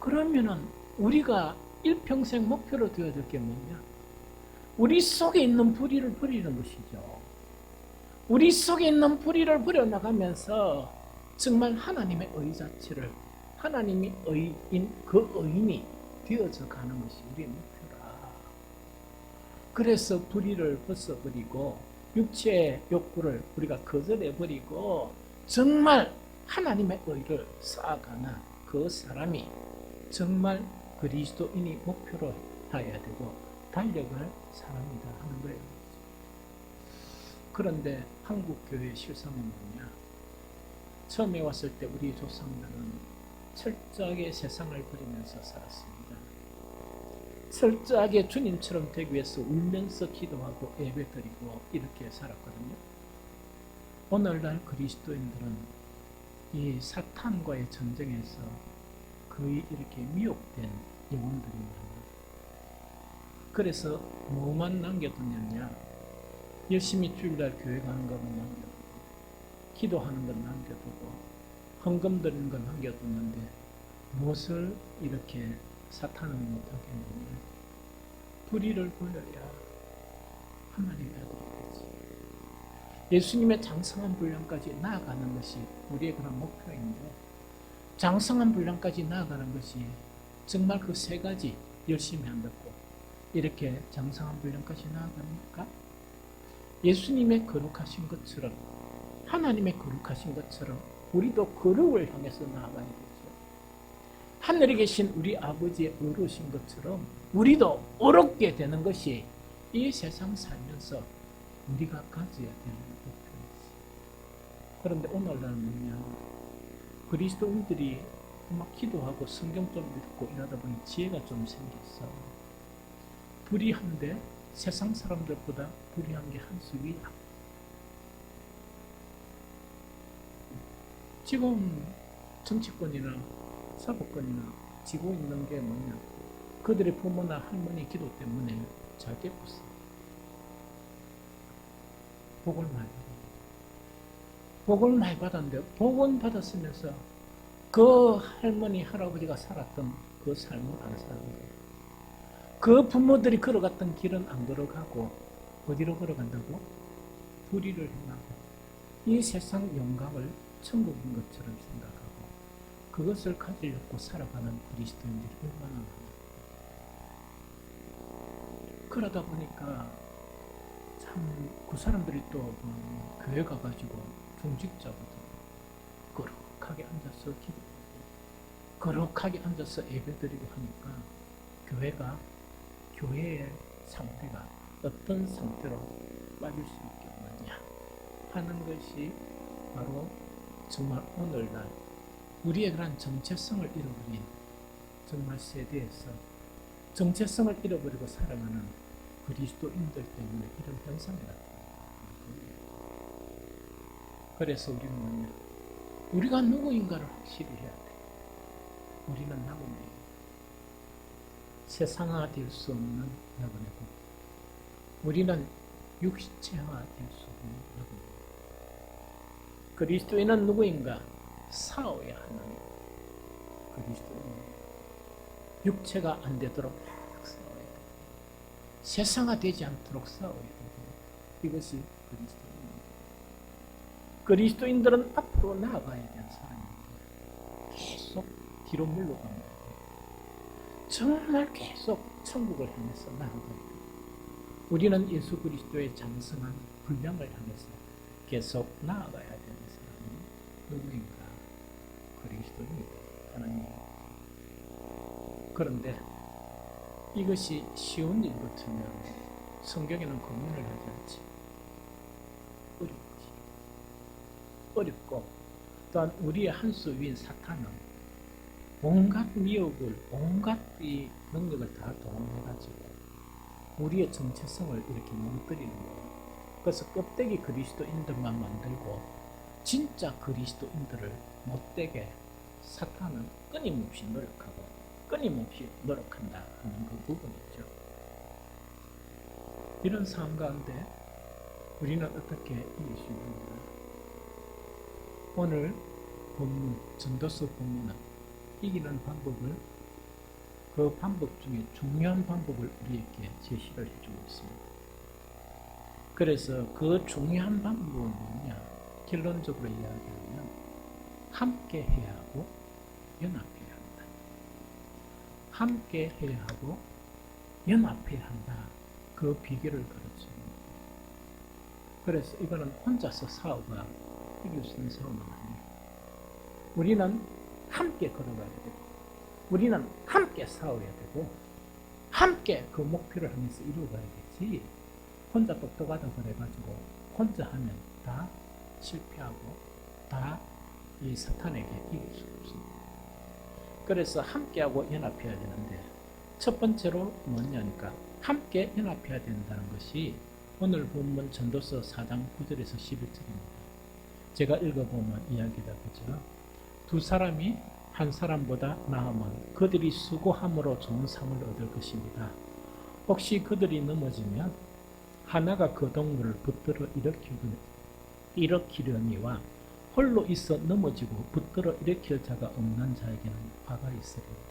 그러면은 우리가 일평생 목표로 되어야 될 게 뭐냐? 우리 속에 있는 불의를 버리는 것이죠. 우리 속에 있는 불의를 버려나가면서 정말 하나님의 의 자체를 하나님이 의인, 그 의인이 되어져 가는 것이 우리의 목표라. 그래서 불의를 벗어버리고 육체의 욕구를 우리가 거절해버리고 정말 하나님의 의를 쌓아가는 그 사람이 정말 그리스도인이 목표로 해야 되고 달려갈 사람이다 하는 거예요. 그런데 한국교회의 실상은 뭐냐? 처음에 왔을 때 우리 조상들은 철저하게 세상을 버리면서 살았습니다. 철저하게 주님처럼 되기 위해서 울면서 기도하고 예배드리고 이렇게 살았거든요. 오늘날 그리스도인들은 이 사탄과의 전쟁에서 거의 이렇게 미혹된 영혼들이 많아요. 그래서 뭐만 남겨두느냐? 열심히 주일날 교회 가는 것만 남겨두고 기도하는 건 남겨두고 헌금 드리는 건 남겨두는데 무엇을 이렇게 사탄은 못하게 했느냐? 불의를 보여야 하나님의 아들이 되지. 예수님의 장성한 분량까지 나아가는 것이 우리의 그런 목표인데 장성한 분량까지 나아가는 것이 정말 그 세 가지 열심히 한다고 이렇게 장성한 분량까지 나아갑니까? 예수님의 거룩하신 것처럼 하나님의 거룩하신 것처럼 우리도 거룩을 향해서 나아가야 되죠. 하늘에 계신 우리 아버지의 의로우신 것처럼 우리도 어렵게 되는 것이 이 세상 살면서 우리가 가져야 되는 목표이지. 그런데 오늘날 뭐냐? 그리스도인들이 막 기도하고 성경 좀 읽고 이러다 보니 지혜가 좀 생겼어. 불의한데 세상 사람들보다 불의한 게 한 수 위다. 지금 정치권이나 사법권이나 지고 있는 게 뭐냐? 그들의 부모나 할머니 기도 때문에 잘 되고 있어. 복을 많이 받아. 복을 많이 받았는데 복은 받았으면서 그 할머니 할아버지가 살았던 그 삶을 안 사는 거예요. 그 부모들이 걸어갔던 길은 안 걸어가고 어디로 걸어간다고? 불의를 행하고 이 세상 영광을 천국인 것처럼 생각하고 그것을 가지려고 살아가는 그리스도인들이 얼마나 많아요. 그러다 보니까 참 그 사람들이 또 교회 가가지고 중직자거든. 거룩하게 앉아서 기도하고 거룩하게 앉아서 예배드리고 하니까 교회가 교회의 상태가 어떤 상태로 빠질 수 있겠느냐 하는 것이 바로 정말 오늘날 우리의 그런 정체성을 잃어버린 정말 세대에서 정체성을 잃어버리고 살아가는 그리스도인들 때문에 이런 현상이 나타나는 거예요. 그래서 우리는 뭐냐? 우리가 누구인가를 확실히 해야 돼. 우리는 나그네예요. 세상화될 수 없는 나그네고 우리는 육체화될 수 없는 나그네예요. 그리스도인은 누구인가? 싸워야 하는 그리스도인. 육체가 안 되도록 싸워야 돼. 세상화되지 않도록 싸워야 돼. 이것이 그리스도인. 그리스도인들은 앞으로 나아가야 되는 사람입니다. 계속 뒤로 물러가면 안 돼요. 정말 계속 천국을 향해서 나아가야 돼요. 우리는 예수 그리스도의 장성한 분량을 향해서 계속 나아가야 되는 사람이 누구인가? 그리스도입니다. 하나님. 그런데 이것이 쉬운 일 같으면 성경에는 고민을 하지 않지. 어렵지. 어렵고 또한 우리의 한 수 위인 사탄은 온갖 미혹을 온갖 이 능력을 다 동원해가지고 우리의 정체성을 이렇게 뭉뜨리는 거예요. 그래서 껍데기 그리스도인들만 만들고 진짜 그리스도인들을 못되게 사탄은 끊임없이 노력하고 끊임없이 노력한다 하는 그 부분이죠. 이런 상황 가운데 우리는 어떻게 이길 수 있는가? 오늘 본문, 전도서 본문은 이기는 방법을 그 방법 중에 중요한 방법을 우리에게 제시를 해주고 있습니다. 그래서 그 중요한 방법은 뭐냐? 결론적으로 이야기하면 함께 해야 하고 연합해야 한다. 함께 해야 하고 연합해야 한다. 그 비결을 가르칩니다. 그래서 이거는 혼자서 싸우가 이길 수 있는 싸움은 아니에요. 우리는 함께 걸어가야 되고 우리는 함께 싸워야 되고 함께 그 목표를 하면서 이루어가야겠지. 혼자 똑똑하다 그래가지고 혼자 하면 다 실패하고 다 이 사탄에게 이길 수 없습니다. 그래서 함께하고 연합해야 되는데 첫 번째로 뭐냐니까 함께 연합해야 된다는 것이 오늘 본문 전도서 4장 9절에서 11절입니다. 제가 읽어보면 이야기다 그죠? 두 사람이 한 사람보다 나으면 그들이 수고함으로 좋은 상을 얻을 것입니다. 혹시 그들이 넘어지면 하나가 그 동물을 붙들어 일으키려니와 홀로 있어 넘어지고 붙들어 일으킬 자가 없는 자에게는 화가 있으리이다.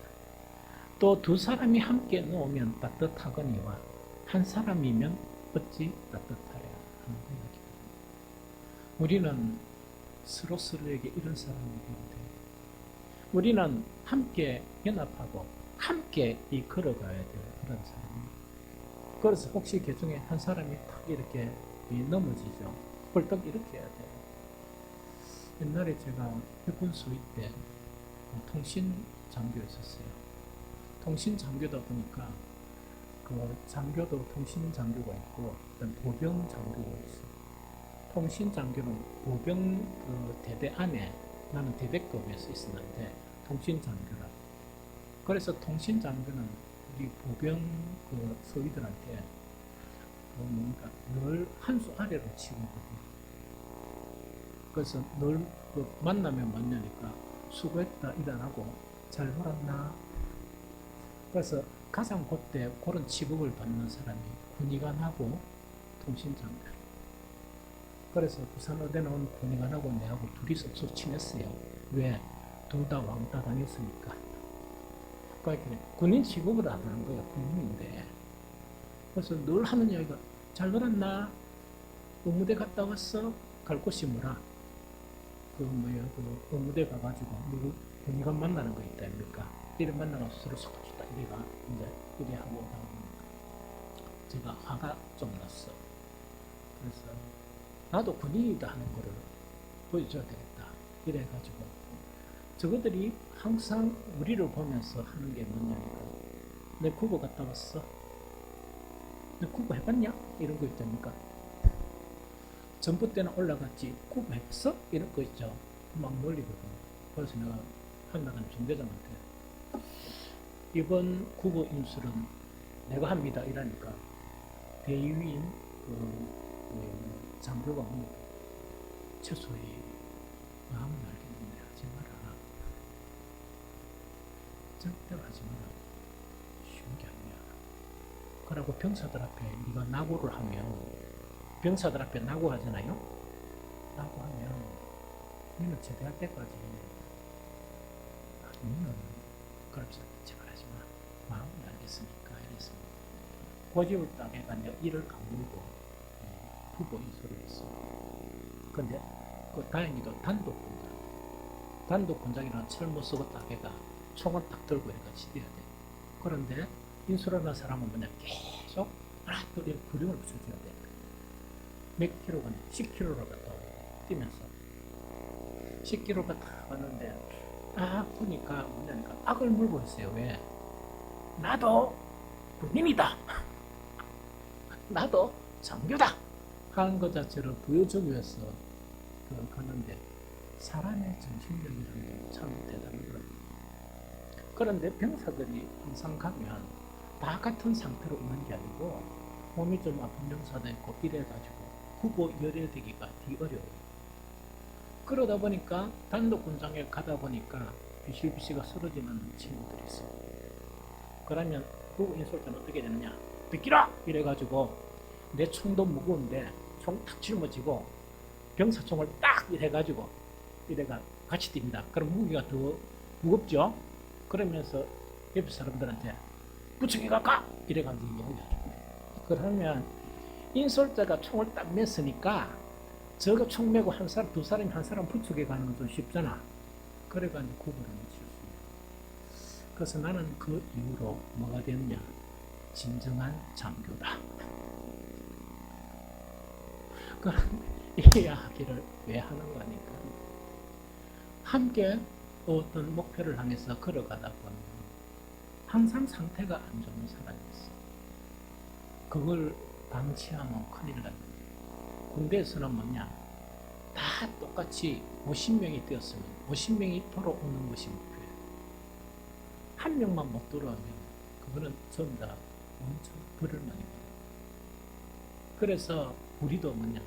또 두 사람이 함께 놓으면 따뜻하거니와 한 사람이면 어찌 따뜻하랴 하는 이야기입니다. 우리는 서로서로에게 이런 사람이 되는데 우리는 함께 연합하고 함께 걸어가야 될 그런 사람입니다. 그래서 혹시 그 중에 한 사람이 탁 이렇게 넘어지죠. 벌떡 이렇게 해야 돼요. 옛날에 제가 육군 소위 때 통신 장교였었어요. 통신 장교다 보니까 그 장교도 통신 장교가 있고 보병 장교가 있어요. 통신 장교는 보병 그 대대 안에 나는 대대급에서 있었는데 통신장교라. 그래서 통신장교는 우리 보병 그 서위들한테 뭔가 늘 한 수 아래로 치거든요. 그래서 늘 그 만나면 만나니까 수고했다 일어나고 잘 놀았나. 그래서 가장 그때 그런 취급을 받는 사람이 군의관하고 통신장교. 그래서 부산어대 나온 군의관하고 내하고 둘이서 속 친했어요. 왜? 둘 다 왕따 당했으니까. 그러니까 군인 취급을 안 하는 거야. 군인인데. 그래서 늘 하는 이야기가 잘 놀았나? 의무대 갔다 왔어? 갈 곳이 뭐라? 그 의무대 가가지고 누구 군의관 만나는 거 있다 아닙니까? 이래 만나서 서로 속았다 이래가 이제 이래 하고 제가 화가 좀 났어. 그래서 나도 군인이다 하는 거를 보여줘야 되겠다. 이래가지고 저것들이 항상 우리를 보면서 하는 게 뭐냐니까 내 국어 갔다 왔어? 내 국어 해봤냐? 이런 거 있답니까? 전부 때는 올라갔지 국어 해봤어? 이런 거 있죠. 막 놀리거든. 그래서 내가 한나간 중대장한테 이번 국어 인술은 내가 합니다 이러니까 대위인 장교가 옵니다. 최소히 마음은 알겠는데 하지 마라. 절대로 하지 마라. 쉬운 게 아니야. 그러고 병사들 앞에 네가 낙오를 하면 병사들 앞에 낙오 하잖아요. 낙오 하면 너는 제대할 때까지 아니면 그러면서 제발 하지 마. 마음은 알겠으니까 이랬습니다. 고집을 딱 해가 내가 이를 강물고 후보 인수를 했어. 근데 그 다행히도 단독군장이라는 철모 쓰고 딱 해가 총을 딱 들고 이렇게 치대야 돼. 그런데 인수라는 사람은 뭐냐 계속 하나 둘 구령을 붙여줘야 돼. 몇 킬로가 10킬로를 갔다 뛰면서 10킬로가 다 왔는데 딱 보니까 뭐냐니까 악을 물고 있어요. 왜? 나도 군인이다. 나도 장교다. 하는 것 자체를 보여주기 위해서 가는데 사람의 정신력이라는 게 참 대단한 거예요. 그런데 병사들이 항상 가면 다 같은 상태로 있는 게 아니고 몸이 좀 아픈 병사도 있고 이래가지고 후보 열애되기가 되게 어려워요. 그러다 보니까 단독군장에 가다 보니까 비실비실가 쓰러지는 친구들이 있어. 그러면 후보 인솔 때는 어떻게 되느냐? 비키라! 이래가지고 내 총도 무거운데 총 탁 짊어지고 병사총을 딱 해가지고 이래가 같이 뜁니다. 그럼 무기가 더 무겁죠? 그러면서 옆에 사람들한테 부축이 갈까? 이래가지고 이야기하죠. 그러면 인솔자가 총을 딱 맸으니까 저거 총 메고 한 사람, 두 사람이 한 사람 부축해 가는 건 좀 쉽잖아. 그래가지고 구분을 못 지었습니다. 그래서 나는 그 이후로 뭐가 됐냐? 진정한 장교다. 이 이야기를 왜 하는 거니까 함께 어떤 목표를 향해서 걸어가다 보면 항상 상태가 안 좋은 사람이 있어. 그걸 방치하면 큰일 납니다. 군대에서는 뭐냐? 다 똑같이 50명이 되었으면 50명이 돌아오는 것이 목표예요. 한 명만 못 돌아오면 그거는 전부 다 엄청 벌을 많이 받아요. 그래서 우리도 뭐냐?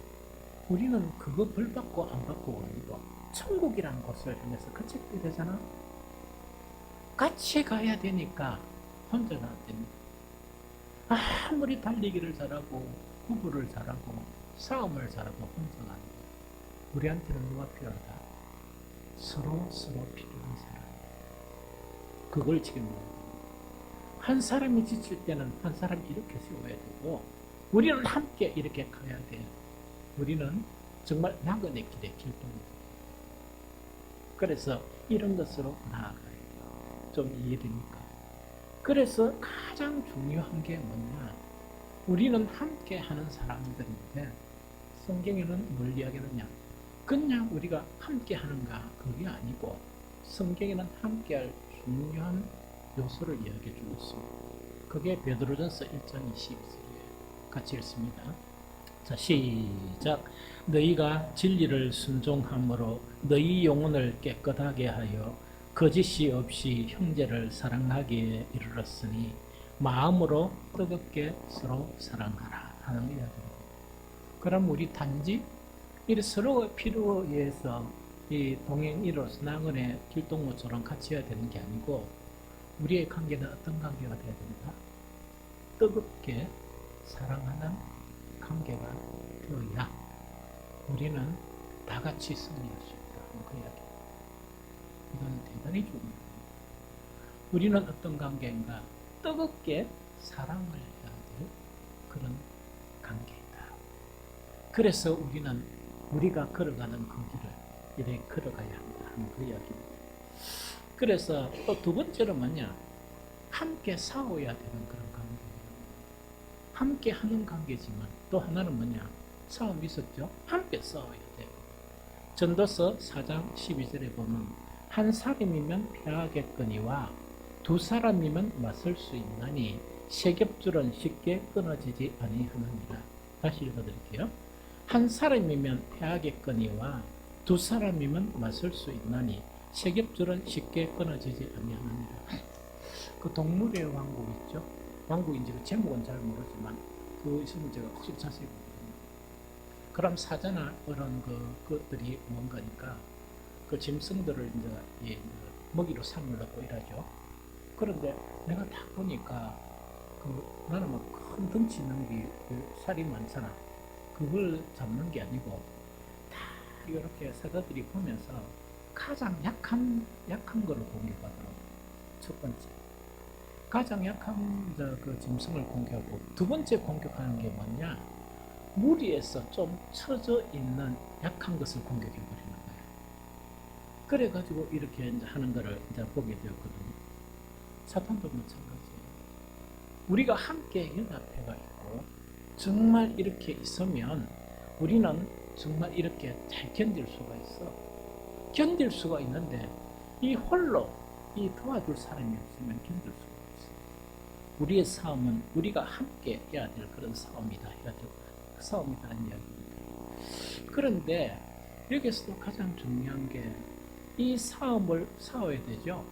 우리는 그거 벌 받고 안 받고가 아니고 천국이라는 곳을 향해서 같이 가야 되잖아. 같이 가야 되니까 혼자가 안 됩니다. 아무리 달리기를 잘하고 구부를 잘하고 싸움을 잘하고 혼자가 안 돼. 우리한테는 누가 필요하다? 서로 필요한 사람. 그걸 지금 한 사람이 지칠 때는 한 사람이 이렇게 세워야 되고 우리는 함께 이렇게 가야 돼. 우리는 정말 나그네 길의 길동이다. 그래서 이런 것으로 나아가요. 좀 이해됩니까? 그래서 가장 중요한 게 뭐냐? 우리는 함께 하는 사람들인데 성경에는 뭘 이야기하느냐? 그냥 우리가 함께 하는가? 그게 아니고 성경에는 함께 할 중요한 요소를 이야기해 주고 있습니다. 그게 베드로전서 1장 22절이에요. 같이 읽습니다. 자, 시작. 너희가 진리를 순종함으로 너희 영혼을 깨끗하게 하여 거짓이 없이 형제를 사랑하기에 이르렀으니 마음으로 뜨겁게 서로 사랑하라 하는 이야기입니다. 그럼 우리 단지 이 서로의 필요에 의해서 이 동행이로서 나그네 길동무처럼 같이 해야 되는 게 아니고 우리의 관계는 어떤 관계가 되어야 된다? 뜨겁게 사랑하는 관계가 되어야 우리는 다 같이 승리할 수 있다는 그 이야기. 이건 대단히 중요합니다. 우리는 어떤 관계인가? 뜨겁게 사랑을 해야 될 그런 관계이다. 그래서 우리는 우리가 걸어가는 그 길을 이렇게 걸어가야 한다 하는 그 이야기입니다. 그래서 또 두 번째로 뭐냐? 함께 싸워야 되는 그런 관계예요. 함께 하는 관계지만 또 하나는 뭐냐? 싸움이 있었죠? 함께 싸워야 돼요. 전도서 4장 12절에 보면 한 사람이면 패하겠거니와 두 사람이면 맞설 수 있나니 세 겹줄은 쉽게 끊어지지 아니하느니라. 다시 읽어드릴게요. 한 사람이면 패하겠거니와 두 사람이면 맞설 수 있나니 세 겹줄은 쉽게 끊어지지 아니하느니라. 그 동물의 왕국 있죠? 왕국인지 그 제목은 잘 모르지만 그 있으면 제가 혹시 자세히 보거든요. 그럼 사자나 그런 그것들이 뭔가니까 그 짐승들을 이제 먹이로 삼으려고 일하죠. 그런데 내가 딱 보니까 나는 뭐 큰 덩치 있는 게 살이 많잖아. 그걸 잡는 게 아니고 다 이렇게 사자들이 보면서 가장 약한 거를 공격하더라고. 첫 번째. 가장 약한 그 짐승을 공격하고 두 번째 공격하는 게 뭐냐? 무리에서 좀 처져 있는 약한 것을 공격해 버리는 거예요. 그래가지고 이렇게 이제 하는 거를 이제 보게 되었거든요. 사탄도 마찬가지예요. 우리가 함께 연합해가 있고 정말 이렇게 있으면 우리는 정말 이렇게 잘 견딜 수가 있어. 견딜 수가 있는데 이 홀로 이 도와줄 사람이 없으면 견딜 수가 없어. 우리의 싸움은 우리가 함께 해야 될 그런 싸움이다. 해야 될 싸움이라는 이야기입니다. 그런데 여기서도 가장 중요한 게 이 싸움을 싸워야 되죠.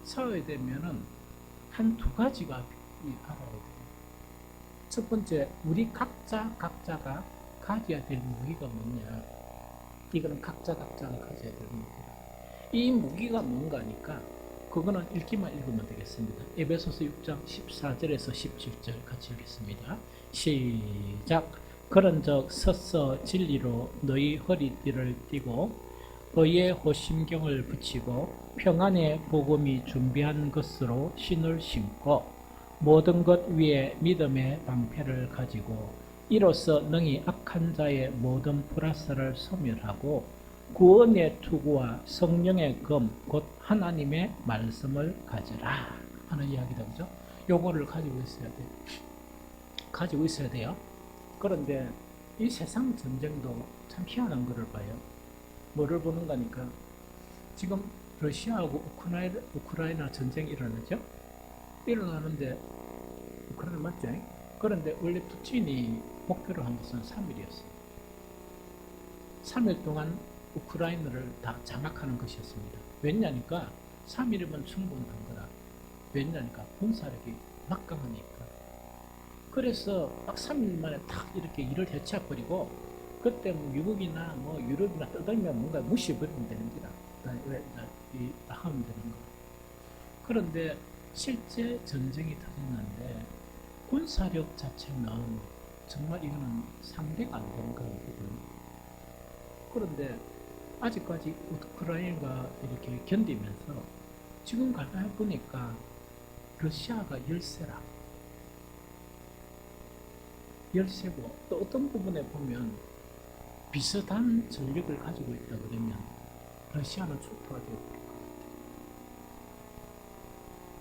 싸워야 되면은 한 두 가지가 알아야 돼요. 첫 번째, 우리 각자가 가져야 될 무기가 뭐냐? 이거는 각자가 가져야 될 무기다. 이 무기가 뭔가니까 그거는 읽기만 읽으면 되겠습니다. 에베소서 6장 14절에서 17절 같이 읽겠습니다. 시작. 그런즉 서서 진리로 너희 허리띠를 띠고 의의 호심경을 붙이고 평안의 복음이 준비한 것으로 신을 신고 모든 것 위에 믿음의 방패를 가지고 이로써 능히 악한 자의 모든 불화살을 소멸하고 구원의 투구와 성령의 검 곧 하나님의 말씀을 가지라 하는 이야기다. 그죠? 요거를 가지고 있어야 돼요. 그런데 이 세상 전쟁도 참 희한한 거를 봐요. 뭐를 보는 거니까 지금 러시아하고 우크라이나 전쟁이 일어나죠? 일어나는데 우크라이나 맞죠? 그런데 원래 푸틴이 목표로 한 것은 3일이었어요. 3일 동안 우크라이나를 다 장악하는 것이었습니다. 왜냐니까 3일이면 충분한 거라. 왜냐니까 군사력이 막강하니까. 그래서 딱 3일 만에 딱 이렇게 일을 해쳐버리고 그때 뭐 미국이나 뭐 유럽이나 떠들면 뭔가 무시해버리면 되는 거다. 하면 되는 거. 그런데 실제 전쟁이 터졌는데 군사력 자체는 정말 이거는 상대가 안 되는 거거든요. 그런데 아직까지 우크라이나가 이렇게 견디면서 지금 가다 보니까 러시아가 열세라. 열세고 또 어떤 부분에 보면 비슷한 전력을 가지고 있다 그러면 러시아는 초토화 되어버릴 것 같아요.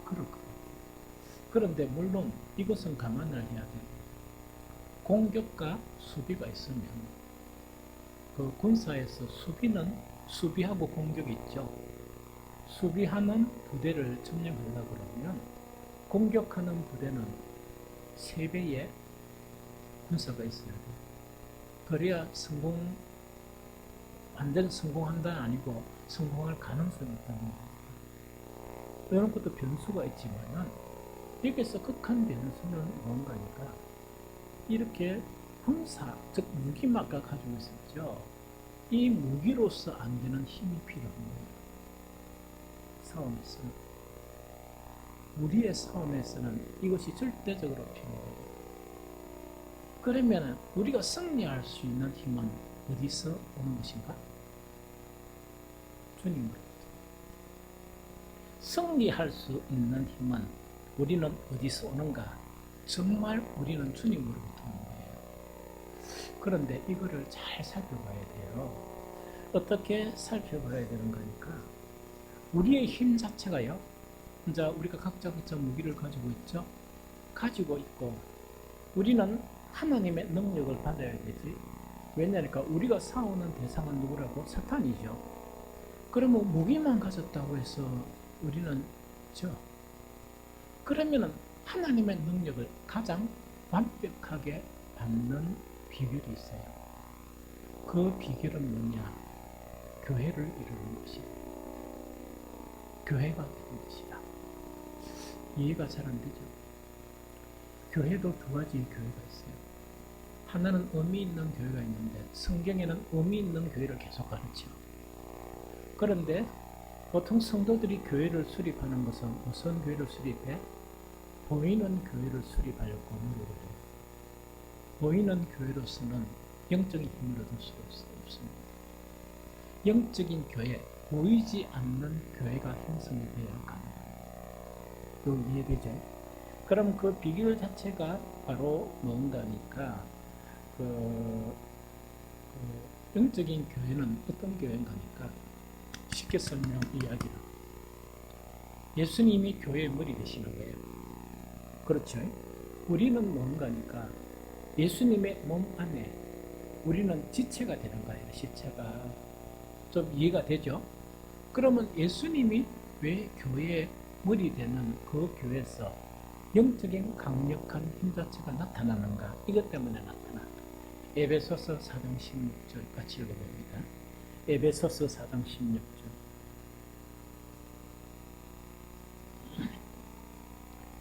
그럴 것 같아요. 그런데 물론 이것은 감안을 해야 돼요. 공격과 수비가 있으면 그 군사에서 수비하고 공격이 있죠. 수비하는 부대를 점령하려고 그러면 공격하는 부대는 3배의 군사가 있어야 돼요. 그래야 완전 성공한다는 아니고 성공할 가능성이 있다는 겁니다. 이런 것도 변수가 있지만은 여기서 극한 변수는 뭔가니까 이렇게 군사, 즉 무기막가 가지고 있었죠. 이 무기로서 안 되는 힘이 필요한 거예요. 싸움에서는. 우리의 싸움에서는 이것이 절대적으로 필요해요. 그러면 우리가 승리할 수 있는 힘은 어디서 오는 것인가? 주님으로부터. 승리할 수 있는 힘은 우리는 어디서 오는가? 정말 우리는 주님으로부터 오는 거예요. 그런데 이거를 잘 살펴봐야 돼요. 어떻게 살펴봐야 되는 거니까 우리의 힘 자체가요. 이제 우리가 각자 무기를 가지고 있죠. 가지고 있고 우리는 하나님의 능력을 받아야 되지. 왜냐니까 우리가 싸우는 대상은 누구라고? 사탄이죠. 그러면 무기만 가졌다고 해서 우리는 그러면은 하나님의 능력을 가장 완벽하게 받는 비결이 있어요. 그 비결은 뭐냐? 교회를 이루는 것이다. 교회가 되는 것이다. 이해가 잘 안 되죠? 교회도 두 가지의 교회가 있어요. 하나는 의미 있는 교회가 있는데 성경에는 의미 있는 교회를 계속 가르쳐. 그런데 보통 성도들이 교회를 수립하는 것은 무슨 교회를 수립해? 보이는 교회를 수립하려고 노력을 해요. 보이는 교회로서는 영적인 힘을 얻을 수 없습니다. 영적인 교회, 보이지 않는 교회가 형성이 되어야 가능합니다. 이거 이해되죠? 그럼 그 비결 자체가 바로 뭔가니까 영적인 교회는 어떤 교회인가니까 쉽게 설명 이야기로 예수님이 교회의 머리 되시는 거예요. 그렇죠? 우리는 뭔가니까 예수님의 몸 안에 우리는 지체가 되는 거예요. 지체가 좀 이해가 되죠? 그러면 예수님이 왜 교회의 머리 되는 그 교회에서 영적인 강력한 힘 자체가 나타나는가? 이것 때문에 나타난다. 에베소서 4장 16절 같이 읽어봅니다. 에베소서 4장 16절.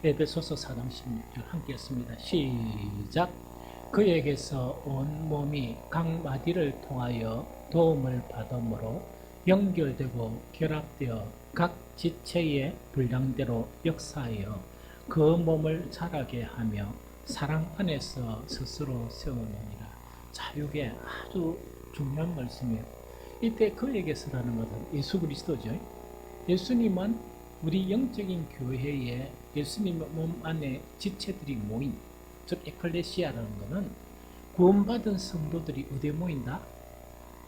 에베소서 4장 16절 함께 했습니다. 시작. 그에게서 온 몸이 각 마디를 통하여 도움을 받음으로 연결되고 결합되어 각 지체의 분량대로 역사하여 그 몸을 자라게 하며 사랑 안에서 스스로 세우느니라. 자, 이게 아주 중요한 말씀이에요. 이때 그에게서라는 것은 예수 그리스도죠. 예수님은 우리 영적인 교회에 예수님의 몸 안에 지체들이 모인, 즉 에클레시아라는 것은 구원받은 성도들이 어디에 모인다?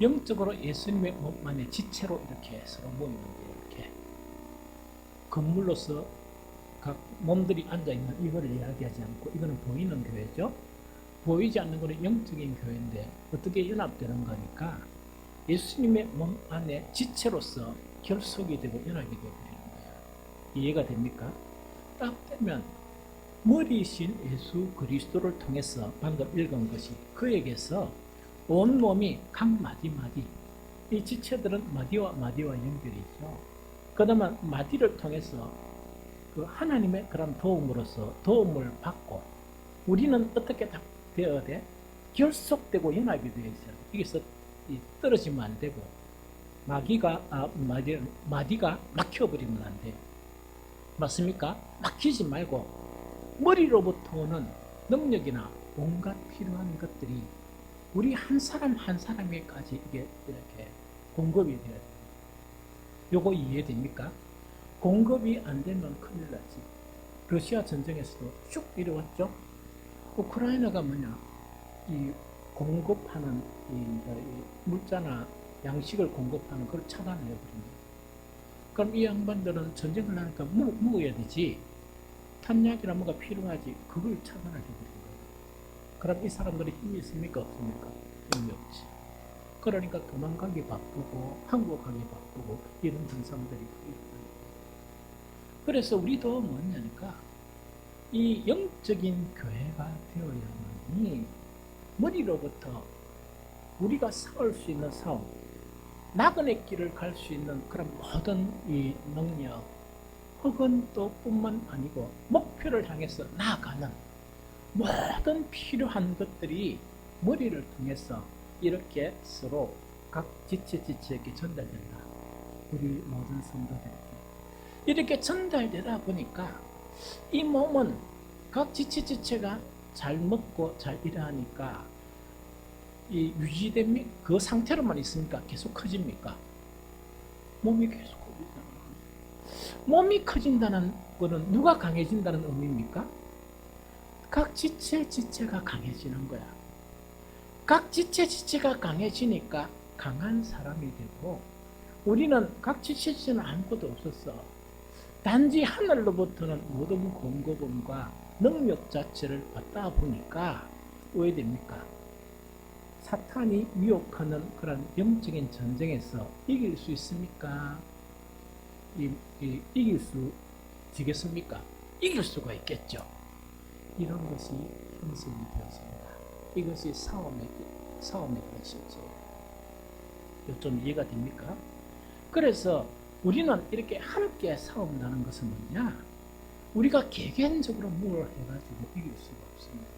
영적으로 예수님의 몸 안에 지체로 이렇게 서로 모이는 거예요. 이렇게 건물로서 각 몸들이 앉아있는 이거를 이야기하지 않고 이거는 보이는 교회죠. 보이지 않는 것은 영적인 교회인데 어떻게 연합되는 거니까 예수님의 몸 안에 지체로서 결속이 되고 연합이 되고 있는 거예요. 이해가 됩니까? 딱 되면 머리이신 예수 그리스도를 통해서 방금 읽은 것이 그에게서 온 몸이 각 마디마디, 이 지체들은 마디와 연결이 있죠. 그러면 마디를 통해서 그 하나님의 그런 도움으로서 도움을 받고 우리는 어떻게 되어야 돼? 결속되고 연합이 되어 있어요. 여기서 떨어지면 안 되고 마디가 막혀버리면 안 돼요. 맞습니까? 막히지 말고 머리로부터 오는 능력이나 온갖 필요한 것들이 우리 한 사람 한 사람에게까지 이게 이렇게 공급이 되어야 돼요. 요거 이해됩니까? 공급이 안 되면 큰일 나지. 러시아 전쟁에서도 쭉 이뤄왔죠. 우크라이나가 뭐냐? 이 공급하는 이 물자나 양식을 공급하는 걸 차단해버립니다. 그럼 이 양반들은 전쟁을 하니까 먹어야 되지. 탄약이나 뭐가 필요하지. 그걸 차단을 해버린 거예요. 그럼 이 사람들이 힘이 있습니까? 없습니까? 힘이 없지. 그러니까 도망가기 바쁘고 항복하기 바쁘고 이런 현상들이 일어나요. 그래서 우리도 뭐냐니까 이 영적인 교회가 되어야만이 머리로부터 우리가 싸울 수 있는 싸움, 나그네 길을 갈 수 있는 그런 모든 이 능력, 혹은 또 뿐만 아니고 목표를 향해서 나아가는 모든 필요한 것들이 머리를 통해서 이렇게 서로 각 지체에게 전달된다. 우리 모든 성도들에게 이렇게 전달되다 보니까 이 몸은 각 지체가 잘 먹고 잘 일하니까 이 유지됩니까? 그 상태로만 있습니까? 계속 커집니까? 몸이 계속 커지잖아. 몸이 커진다는 것은 누가 강해진다는 의미입니까? 각 지체가 강해지는 거야. 각 지체가 강해지니까 강한 사람이 되고, 우리는 각 지체는 아무것도 없었어. 단지 하늘로부터는 모든 공급원과 능력 자체를 받다 보니까 왜 됩니까? 사탄이 미혹하는 그런 영적인 전쟁에서 이길 수 있습니까? 이길 수 있겠습니까? 이길 수가 있겠죠. 이런 것이 형성이 되었습니다. 이것이 싸움의 것이죠. 좀 이해가 됩니까? 그래서 우리는 이렇게 함께 싸운다는 것은 뭐냐? 우리가 개개인적으로 뭘 해가지고 이길 수가 없습니다.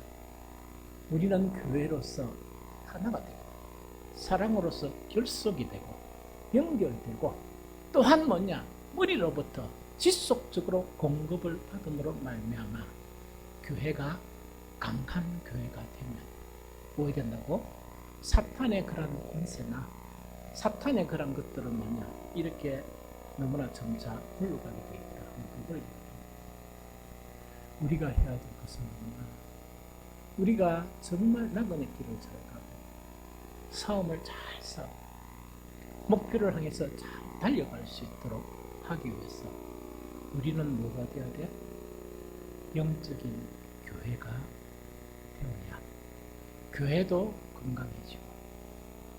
우리는 교회로서 하나가 되고, 사랑으로서 결속이 되고, 연결되고, 또한 뭐냐? 우리로부터 지속적으로 공급을 받음으로 말미암아 교회가 강한 교회가 되면 뭐 된다고? 사탄의 그런 권세나 사탄의 그런 것들은 뭐냐? 이렇게 너무나 점차 물러가게 되어 있다. 그걸 우리가 해야 될 것은 뭐냐? 우리가 정말 나그네 길을 잘 가고 싸움을 잘 싸워 목표를 향해서 잘 달려갈 수 있도록 하기 위해서 우리는 뭐가 되어야 돼? 영적인 교회가 되어야 교회도 건강해지고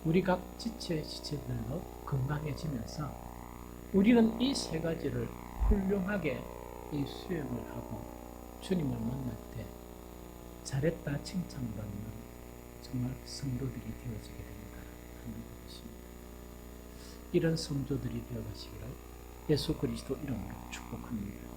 우리 각 지체들도 건강해지면서 우리는 이 세 가지를 훌륭하게 이 수행을 하고 주님을 만날 때 잘했다 칭찬받는 정말 성도들이 되어지게 됩니다. 하는 것입니다. 이런 성도들이 되어가시기를 예수 그리스도 이름으로 축복합니다.